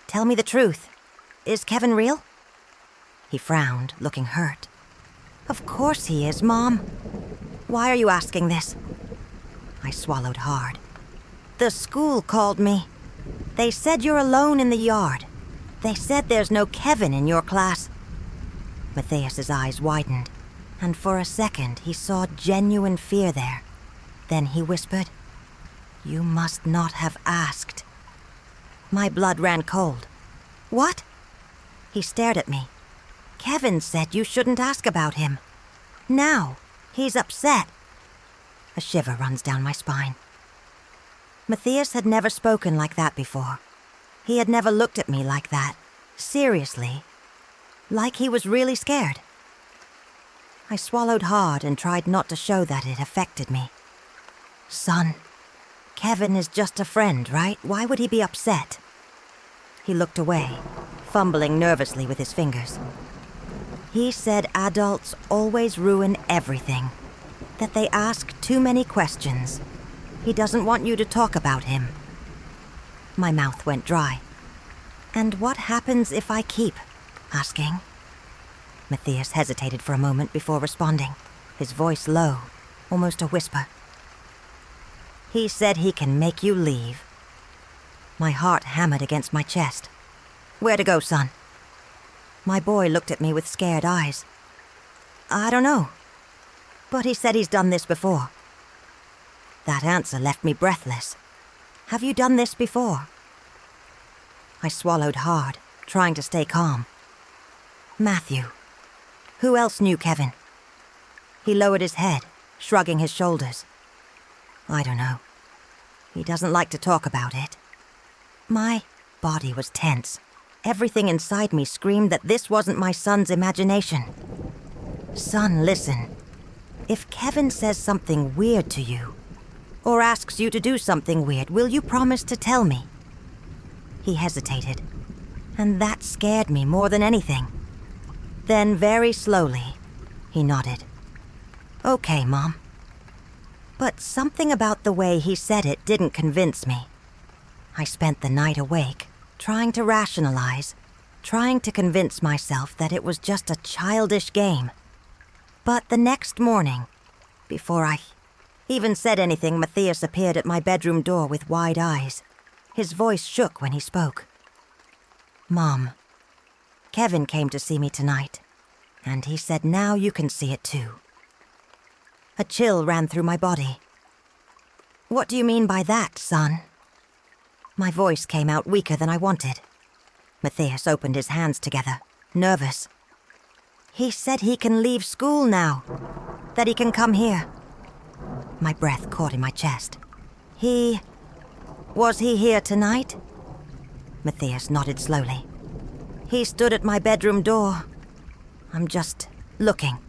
tell me the truth. Is Kevin real? He frowned, looking hurt. Of course he is, Mom. Why are you asking this? I swallowed hard. The school called me. They said you're alone in the yard. They said there's no Kevin in your class. Matthias's eyes widened, and for a second he saw genuine fear there. Then he whispered, You must not have asked. My blood ran cold. What? He stared at me. Kevin said you shouldn't ask about him. Now, he's upset. A shiver runs down my spine. Matthias had never spoken like that before. He had never looked at me like that, seriously, like he was really scared. I swallowed hard and tried not to show that it affected me. Son, Kevin is just a friend, right? Why would he be upset? He looked away, fumbling nervously with his fingers. He said adults always ruin everything, that they ask too many questions. He doesn't want you to talk about him. My mouth went dry. And what happens if I keep asking? Matthias hesitated for a moment before responding, his voice low, almost a whisper. He said he can make you leave. My heart hammered against my chest. Where to go, son? My boy looked at me with scared eyes. I don't know. But he said he's done this before. That answer left me breathless. Have you done this before? I swallowed hard, trying to stay calm. Matthew. Who else knew Kevin? He lowered his head, shrugging his shoulders. I don't know. He doesn't like to talk about it. My body was tense. Everything inside me screamed that this wasn't my son's imagination. Son, listen. If Kevin says something weird to you, or asks you to do something weird, will you promise to tell me? He hesitated, and that scared me more than anything. Then, very slowly, he nodded. Okay, Mom. But something about the way he said it didn't convince me. I spent the night awake, trying to rationalize, trying to convince myself that it was just a childish game. But the next morning, before I even said anything, Matthias appeared at my bedroom door with wide eyes. His voice shook when he spoke. Mom, Kevin came to see me tonight, and he said now you can see it too. A chill ran through my body. What do you mean by that, son? My voice came out weaker than I wanted. Matthias opened his hands together, nervous. He said he can leave school now, that he can come here. My breath caught in my chest. Was he here tonight? Matthias nodded slowly. He stood at my bedroom door. I'm just looking.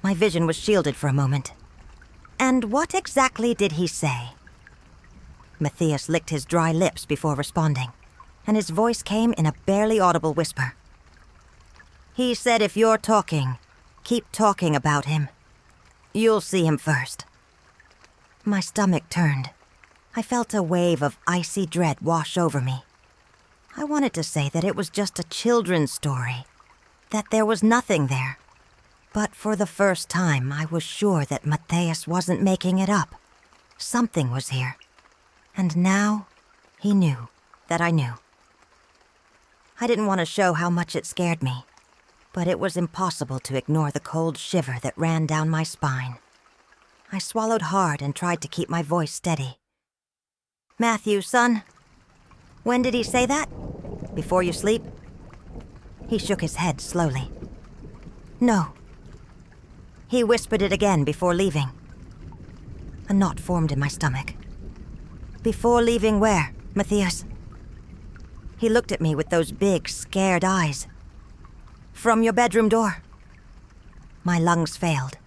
My vision was shielded for a moment. And what exactly did he say? Matthias licked his dry lips before responding, and his voice came in a barely audible whisper. He said if you're talking, keep talking about him. You'll see him first. My stomach turned. I felt a wave of icy dread wash over me. I wanted to say that it was just a children's story, that there was nothing there. But for the first time, I was sure that Matthias wasn't making it up. Something was here. And now, he knew that I knew. I didn't want to show how much it scared me, but it was impossible to ignore the cold shiver that ran down my spine. I swallowed hard and tried to keep my voice steady. Matthew, son, when did he say that? Before you sleep? He shook his head slowly. No. He whispered it again before leaving. A knot formed in my stomach. Before leaving where, Matthias? He looked at me with those big, scared eyes. From your bedroom door. My lungs failed.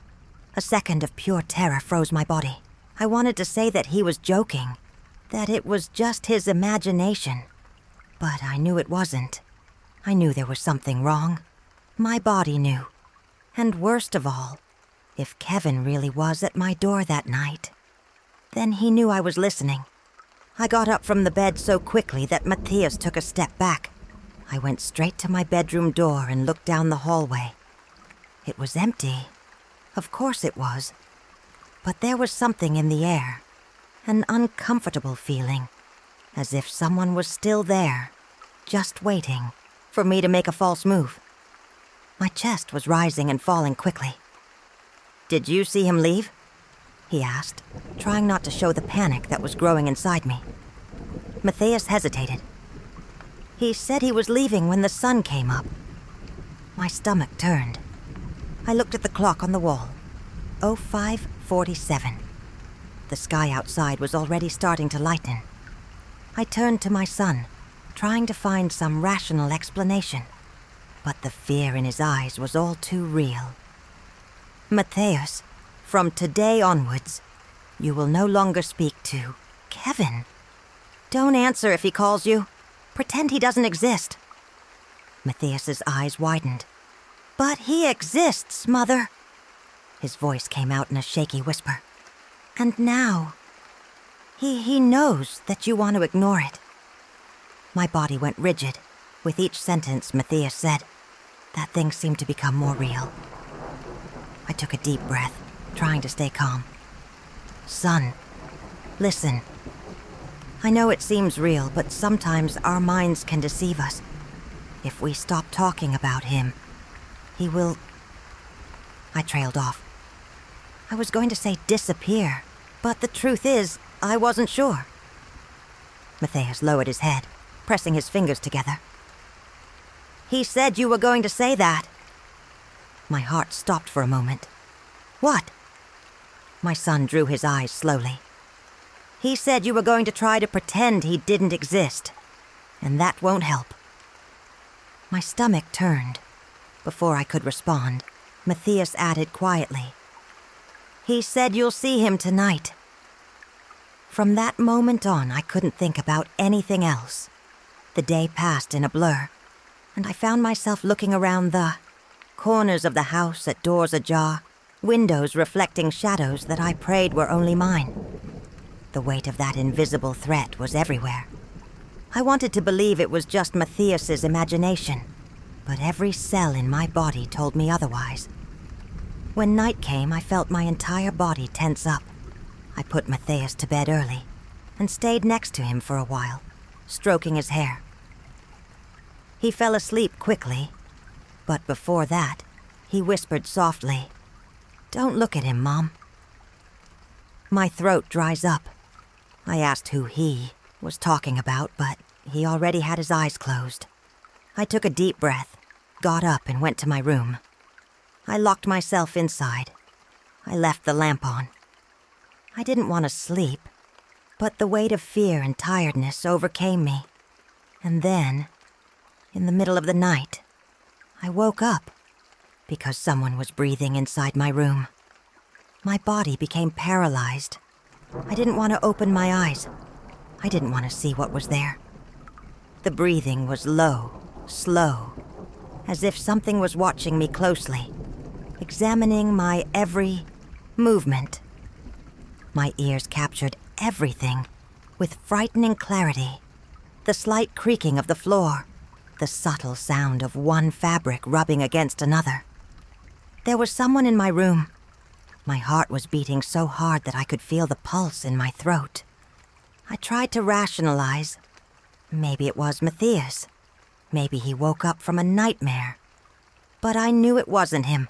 A second of pure terror froze my body. I wanted to say that he was joking, that it was just his imagination. But I knew it wasn't. I knew there was something wrong. My body knew. And worst of all, if Kevin really was at my door that night, then he knew I was listening. I got up from the bed so quickly that Matthias took a step back. I went straight to my bedroom door and looked down the hallway. It was empty. Of course it was. But there was something in the air, an uncomfortable feeling, as if someone was still there, just waiting for me to make a false move. My chest was rising and falling quickly. Did you see him leave? He asked, trying not to show the panic that was growing inside me. Matthias hesitated. He said he was leaving when the sun came up. My stomach turned. I looked at the clock on the wall. 05:47. The sky outside was already starting to lighten. I turned to my son, trying to find some rational explanation. But the fear in his eyes was all too real. Matthias, from today onwards, you will no longer speak to Kevin. Don't answer if he calls you. Pretend he doesn't exist. Matthias's eyes widened. But he exists, Mother. His voice came out in a shaky whisper. And now, he knows that you want to ignore it. My body went rigid. With each sentence Matthias said, that thing seemed to become more real. I took a deep breath, trying to stay calm. Son, Listen. I know it seems real, but sometimes our minds can deceive us. If we stop talking about him, he will... I trailed off. I was going to say disappear, but the truth is, I wasn't sure. Matthias lowered his head, pressing his fingers together. He said you were going to say that. My heart stopped for a moment. What? My son drew his eyes slowly. He said you were going to try to pretend he didn't exist, and that won't help. My stomach turned. Before I could respond, Matthias added quietly, he said you'll see him tonight. From that moment on, I couldn't think about anything else. The day passed in a blur, and I found myself looking around the corners of the house at doors ajar, windows reflecting shadows that I prayed were only mine. The weight of that invisible threat was everywhere. I wanted to believe it was just Matthias's imagination, but every cell in my body told me otherwise. When night came, I felt my entire body tense up. I put Matthias to bed early and stayed next to him for a while, stroking his hair. He fell asleep quickly, but before that, he whispered softly, "Don't look at him, Mom." My throat dries up. I asked who he was talking about, but he already had his eyes closed. I took a deep breath, got up and went to my room. I locked myself inside. I left the lamp on. I didn't want to sleep, but the weight of fear and tiredness overcame me. And then, in the middle of the night, I woke up because someone was breathing inside my room. My body became paralyzed. I didn't want to open my eyes. I didn't want to see what was there. The breathing was low, slow, as if something was watching me closely, examining my every movement. My ears captured everything with frightening clarity. The slight creaking of the floor, the subtle sound of one fabric rubbing against another. There was someone in my room. My heart was beating so hard that I could feel the pulse in my throat. I tried to rationalize. Maybe it was Matthias. Maybe he woke up from a nightmare. But I knew it wasn't him.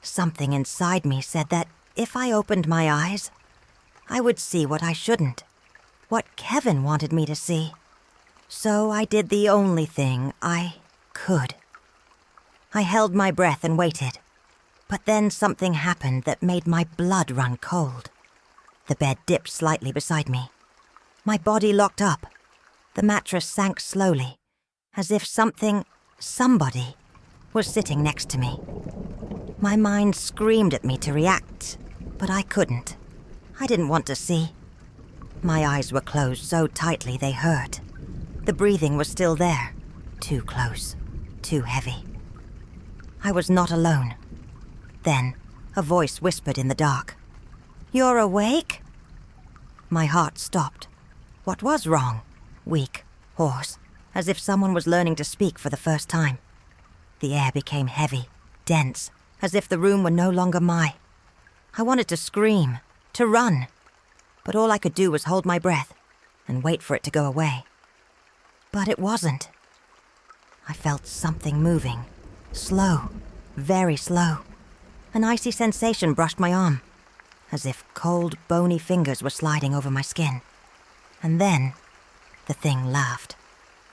Something inside me said that if I opened my eyes, I would see what I shouldn't, what Kevin wanted me to see. So I did the only thing I could. I held my breath and waited. But then something happened that made my blood run cold. The bed dipped slightly beside me. My body locked up. The mattress sank slowly, as if somebody, was sitting next to me. My mind screamed at me to react, but I couldn't. I didn't want to see. My eyes were closed so tightly they hurt. The breathing was still there, too close, too heavy. I was not alone. Then, a voice whispered in the dark. "You're awake?" My heart stopped. What was wrong? Weak, hoarse, as if someone was learning to speak for the first time. The air became heavy, dense, as if the room were no longer mine. I wanted to scream, to run, but all I could do was hold my breath and wait for it to go away. But it wasn't. I felt something moving, slow, very slow. An icy sensation brushed my arm, as if cold, bony fingers were sliding over my skin. And then, the thing laughed.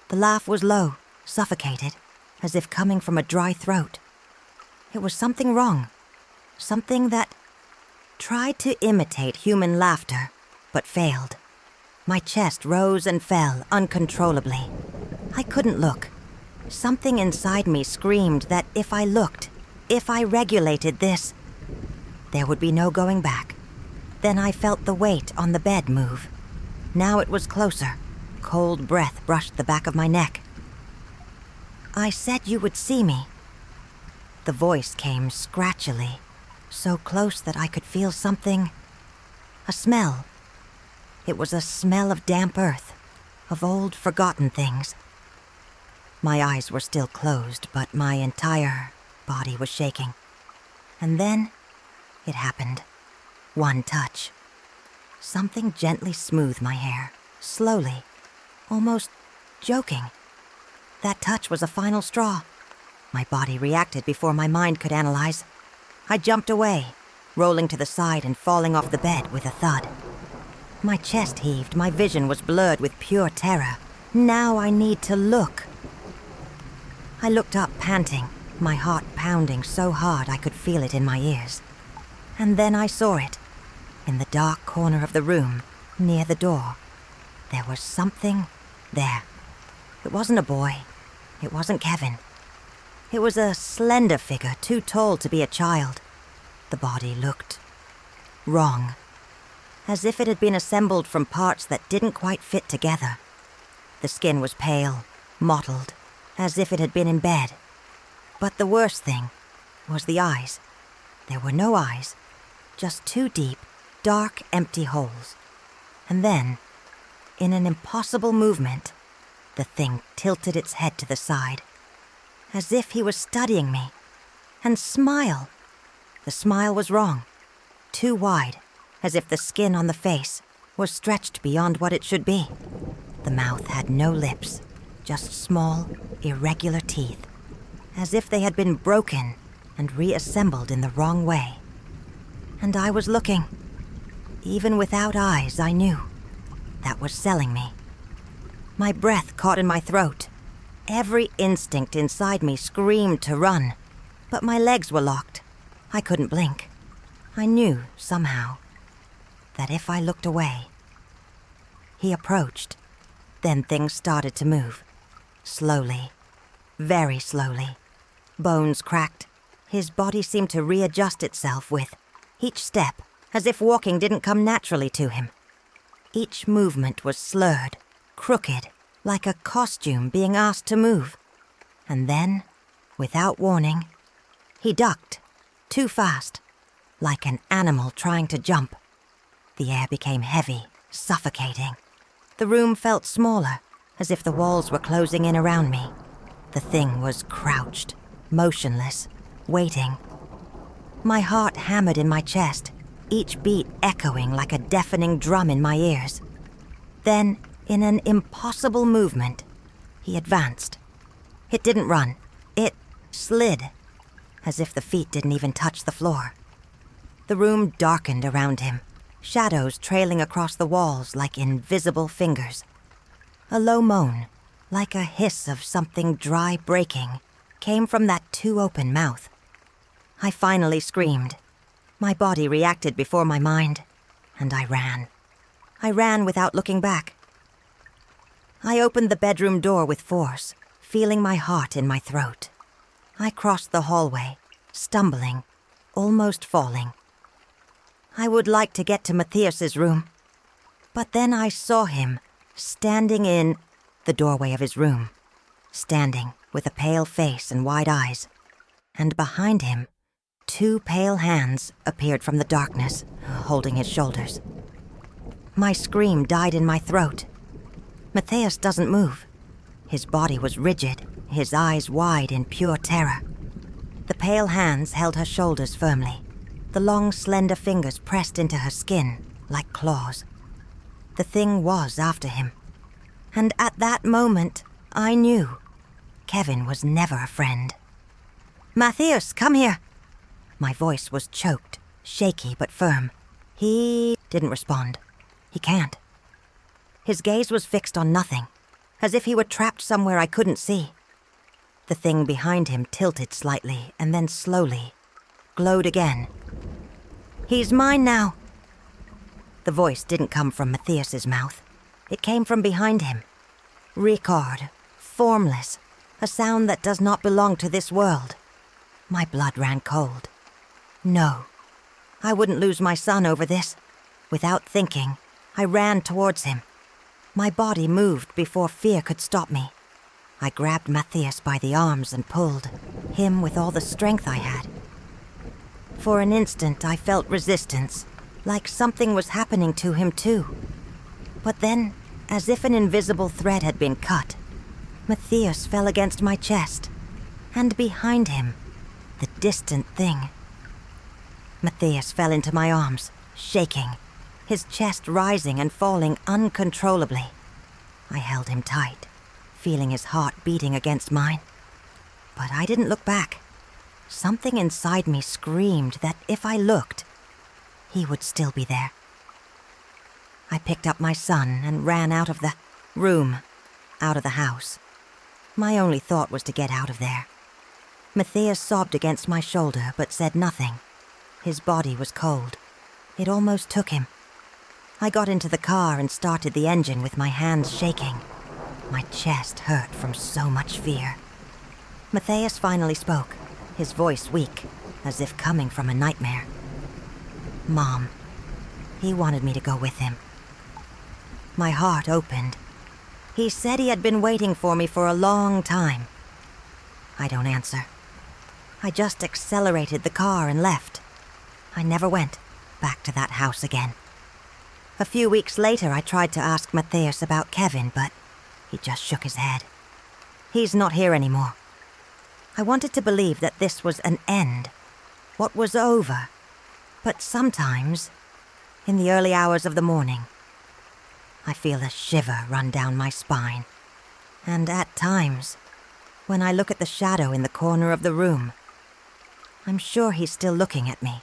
The laugh was low, suffocated, as if coming from a dry throat. It was something wrong, something that tried to imitate human laughter, but failed. My chest rose and fell uncontrollably. I couldn't look. Something inside me screamed that if I looked, if I regulated this, there would be no going back. Then I felt the weight on the bed move. Now it was closer. Cold breath brushed the back of my neck. "I said you would see me." The voice came scratchily, so close that I could feel something. A smell. It was a smell of damp earth, of old forgotten things. My eyes were still closed, but my entire body was shaking. And then, it happened. One touch. Something gently smoothed my hair, slowly, almost joking. That touch was a final straw. My body reacted before my mind could analyze. I jumped away, rolling to the side and falling off the bed with a thud. My chest heaved, my vision was blurred with pure terror. Now I need to look. I looked up, panting, my heart pounding so hard I could feel it in my ears. And then I saw it. In the dark corner of the room, near the door, there was something there. It wasn't a boy. It wasn't Kevin. It was a slender figure, too tall to be a child. The body looked wrong, as if it had been assembled from parts that didn't quite fit together. The skin was pale, mottled, as if it had been in bed. But the worst thing was the eyes. There were no eyes, just two deep, dark, empty holes. And then, in an impossible movement, the thing tilted its head to the side, as if he was studying me, and smile. The smile was wrong, too wide, as if the skin on the face was stretched beyond what it should be. The mouth had no lips, just small, irregular teeth, as if they had been broken and reassembled in the wrong way. And I was looking. Even without eyes, I knew. That was selling me. My breath caught in my throat. Every instinct inside me screamed to run, but my legs were locked. I couldn't blink. I knew, somehow, that if I looked away. He approached. Then things started to move. Slowly. Very slowly. Bones cracked. His body seemed to readjust itself with each step, as if walking didn't come naturally to him. Each movement was slurred, crooked, like a costume being asked to move. And then, without warning, he ducked, too fast, like an animal trying to jump. The air became heavy, suffocating. The room felt smaller, as if the walls were closing in around me. The thing was crouched, motionless, waiting. My heart hammered in my chest, each beat echoing like a deafening drum in my ears. Then, in an impossible movement, he advanced. It didn't run. It slid, as if the feet didn't even touch the floor. The room darkened around him, shadows trailing across the walls like invisible fingers. A low moan, like a hiss of something dry breaking, came from that too-open mouth. I finally screamed. My body reacted before my mind, and I ran. I ran without looking back. I opened the bedroom door with force, feeling my heart in my throat. I crossed the hallway, stumbling, almost falling. I would like to get to Matthias's room, but then I saw him standing in the doorway of his room, standing with a pale face and wide eyes, and behind him, two pale hands appeared from the darkness, holding his shoulders. My scream died in my throat. Matthias doesn't move. His body was rigid, his eyes wide in pure terror. The pale hands held her shoulders firmly. The long, slender fingers pressed into her skin like claws. The thing was after him. And at that moment, I knew Kevin was never a friend. "Matthias, come here!" My voice was choked, shaky but firm. He didn't respond. He can't. His gaze was fixed on nothing, as if he were trapped somewhere I couldn't see. The thing behind him tilted slightly and then slowly glowed again. "He's mine now." The voice didn't come from Matthias's mouth. It came from behind him. Record, formless, a sound that does not belong to this world. My blood ran cold. No, I wouldn't lose my son over this. Without thinking, I ran towards him. My body moved before fear could stop me. I grabbed Matthias by the arms and pulled, him with all the strength I had. For an instant, I felt resistance, like something was happening to him too. But then, as if an invisible thread had been cut, Matthias fell against my chest, and behind him, the distant thing. Matthias fell into my arms, shaking, his chest rising and falling uncontrollably. I held him tight, feeling his heart beating against mine. But I didn't look back. Something inside me screamed that if I looked, he would still be there. I picked up my son and ran out of the room, out of the house. My only thought was to get out of there. Matthias sobbed against my shoulder but said nothing. His body was cold. It almost took him. I got into the car and started the engine with my hands shaking. My chest hurt from so much fear. Matthias finally spoke, his voice weak, as if coming from a nightmare. Mom. He wanted me to go with him. My heart opened. He said he had been waiting for me for a long time. I don't answer. I just accelerated the car and left. I never went back to that house again. A few weeks later, I tried to ask Matthias about Kevin, but he just shook his head. He's not here anymore. I wanted to believe that this was an end, what was over. But sometimes, in the early hours of the morning, I feel a shiver run down my spine. And at times, when I look at the shadow in the corner of the room, I'm sure he's still looking at me,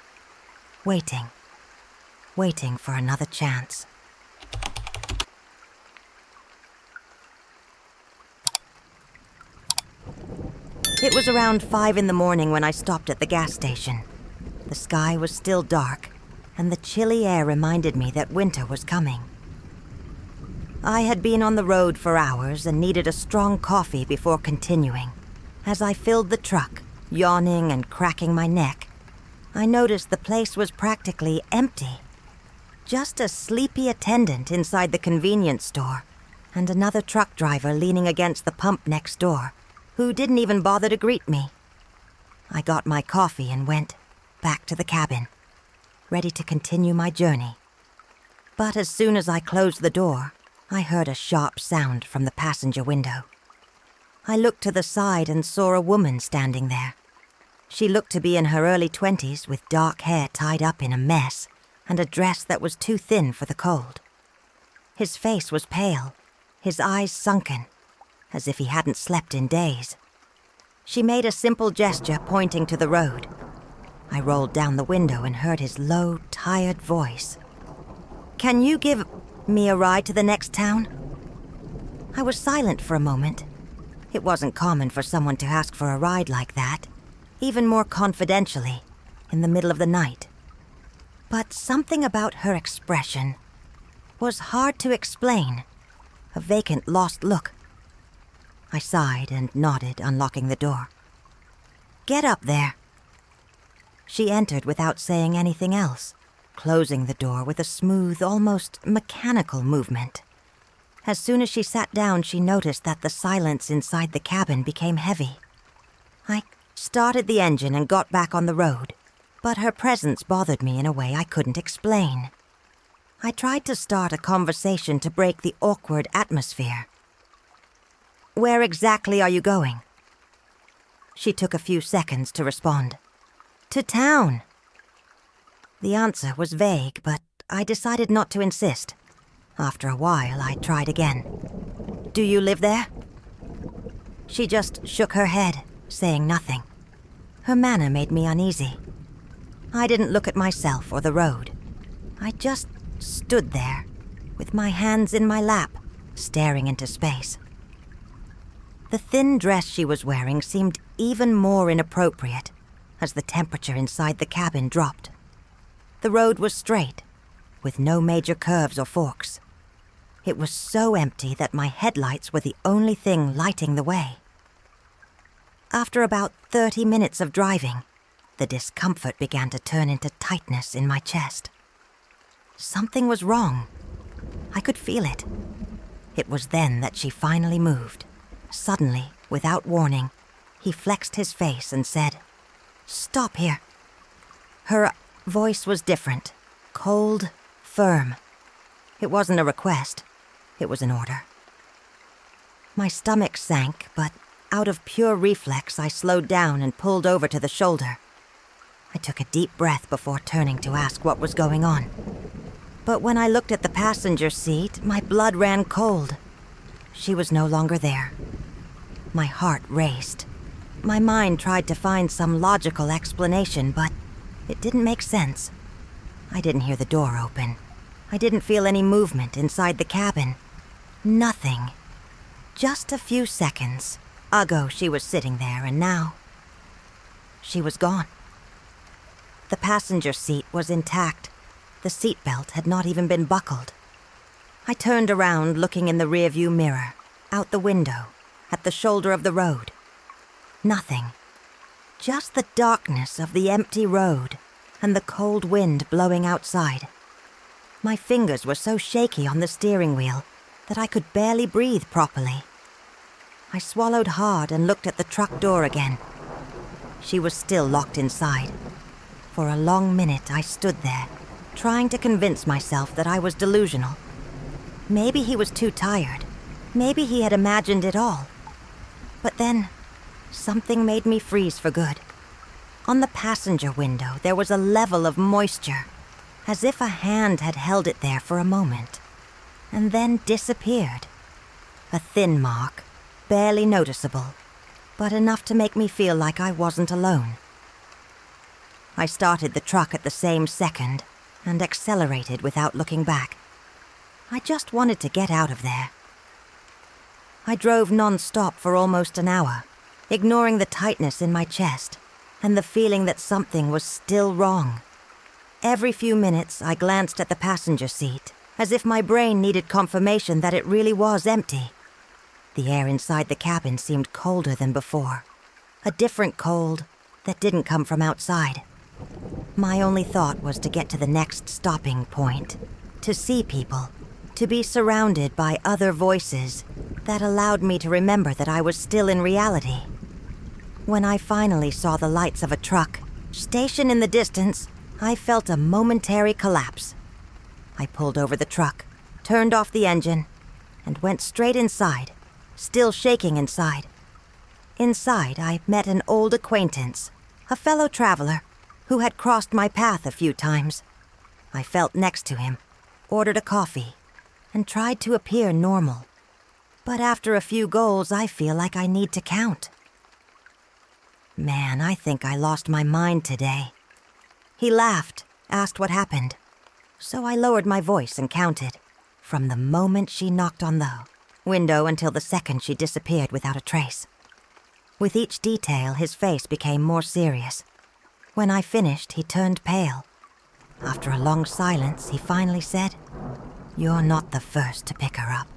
waiting for another chance. It was around 5 in the morning when I stopped at the gas station. The sky was still dark, and the chilly air reminded me that winter was coming. I had been on the road for hours and needed a strong coffee before continuing. As I filled the truck, yawning and cracking my neck, I noticed the place was practically empty. Just a sleepy attendant inside the convenience store, and another truck driver leaning against the pump next door, who didn't even bother to greet me. I got my coffee and went back to the cabin, ready to continue my journey. But as soon as I closed the door, I heard a sharp sound from the passenger window. I looked to the side and saw a woman standing there. She looked to be in her early 20s with dark hair tied up in a mess and a dress that was too thin for the cold. His face was pale, his eyes sunken, as if he hadn't slept in days. She made a simple gesture pointing to the road. I rolled down the window and heard his low, tired voice. "Can you give me a ride to the next town?" I was silent for a moment. It wasn't common for someone to ask for a ride like that, even more confidentially, in the middle of the night. But something about her expression was hard to explain, a vacant, lost look. I sighed and nodded, unlocking the door. "Get up there." She entered without saying anything else, closing the door with a smooth, almost mechanical movement. As soon as she sat down, she noticed that the silence inside the cabin became heavy. I started the engine and got back on the road, but her presence bothered me in a way I couldn't explain. I tried to start a conversation to break the awkward atmosphere. "Where exactly are you going?" She took a few seconds to respond. "To town." The answer was vague, but I decided not to insist. After a while, I tried again. "Do you live there?" She just shook her head, saying nothing. Her manner made me uneasy. I didn't look at myself or the road. I just stood there, with my hands in my lap, staring into space. The thin dress she was wearing seemed even more inappropriate as the temperature inside the cabin dropped. The road was straight, with no major curves or forks. It was so empty that my headlights were the only thing lighting the way. After about 30 minutes of driving, the discomfort began to turn into tightness in my chest. Something was wrong. I could feel it. It was then that she finally moved. Suddenly, without warning, he flexed his face and said, "Stop here." Her voice was different, cold, firm. It wasn't a request. It was an order. My stomach sank, but out of pure reflex, I slowed down and pulled over to the shoulder. I took a deep breath before turning to ask what was going on. But when I looked at the passenger seat, my blood ran cold. She was no longer there. My heart raced. My mind tried to find some logical explanation, but it didn't make sense. I didn't hear the door open. I didn't feel any movement inside the cabin. Nothing. Just a few seconds ago she was sitting there, and now she was gone. The passenger seat was intact. The seatbelt had not even been buckled. I turned around, looking in the rearview mirror, out the window, at the shoulder of the road. Nothing. Just the darkness of the empty road and the cold wind blowing outside. My fingers were so shaky on the steering wheel that I could barely breathe properly. I swallowed hard and looked at the truck door again. She was still locked inside. For a long minute I stood there, trying to convince myself that I was delusional. Maybe he was too tired. Maybe he had imagined it all. But then, something made me freeze for good. On the passenger window, there was a level of moisture, as if a hand had held it there for a moment, and then disappeared. A thin mark, barely noticeable, but enough to make me feel like I wasn't alone. I started the truck at the same second and accelerated without looking back. I just wanted to get out of there. I drove non-stop for almost an hour, ignoring the tightness in my chest and the feeling that something was still wrong. Every few minutes, I glanced at the passenger seat, as if my brain needed confirmation that it really was empty. The air inside the cabin seemed colder than before, a different cold that didn't come from outside. My only thought was to get to the next stopping point, to see people, to be surrounded by other voices that allowed me to remember that I was still in reality. When I finally saw the lights of a truck stationed in the distance, I felt a momentary collapse. I pulled over the truck, turned off the engine, and went straight inside, still shaking inside. Inside, I met an old acquaintance, a fellow traveler, who had crossed my path a few times. I felt next to him, ordered a coffee, and tried to appear normal. But after a few goals, I feel like I need to count. Man, I think I lost my mind today. He laughed, asked what happened. So I lowered my voice and counted, from the moment she knocked on the window until the second she disappeared without a trace. With each detail, his face became more serious. When I finished, he turned pale. After a long silence, he finally said, "You're not the first to pick her up."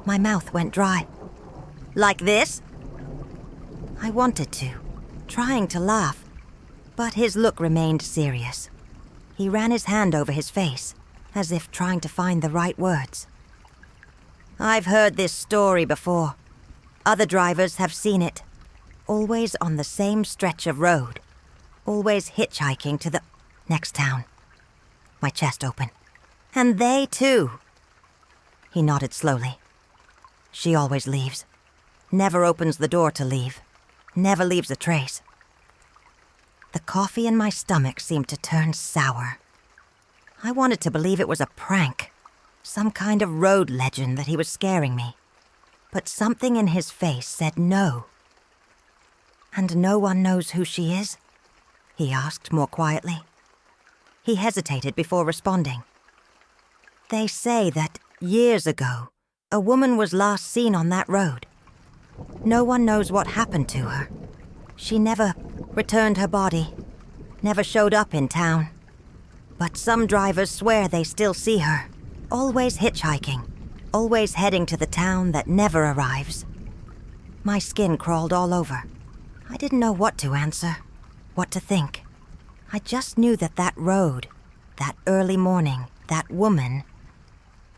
My mouth went dry. "Like this?" I wanted to, trying to laugh, but his look remained serious. He ran his hand over his face, as if trying to find the right words. "I've heard this story before. Other drivers have seen it. Always on the same stretch of road. Always hitchhiking to the next town." My chest opened. "And they too." He nodded slowly. "She always leaves. Never opens the door to leave. Never leaves a trace." The coffee in my stomach seemed to turn sour. I wanted to believe it was a prank, some kind of road legend that he was scaring me. But something in his face said no. "And no one knows who she is?" he asked more quietly. He hesitated before responding. "They say that years ago, a woman was last seen on that road. No one knows what happened to her. She never returned her body, never showed up in town. But some drivers swear they still see her, always hitchhiking, always heading to the town that never arrives." My skin crawled all over. I didn't know what to answer, what to think. I just knew that that road, that early morning, that woman,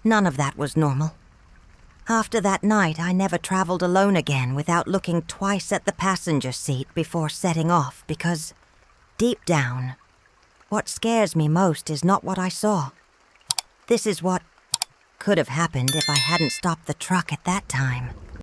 none of that was normal. After that night, I never traveled alone again without looking twice at the passenger seat before setting off, because deep down, what scares me most is not what I saw. This is what could have happened if I hadn't stopped the truck at that time.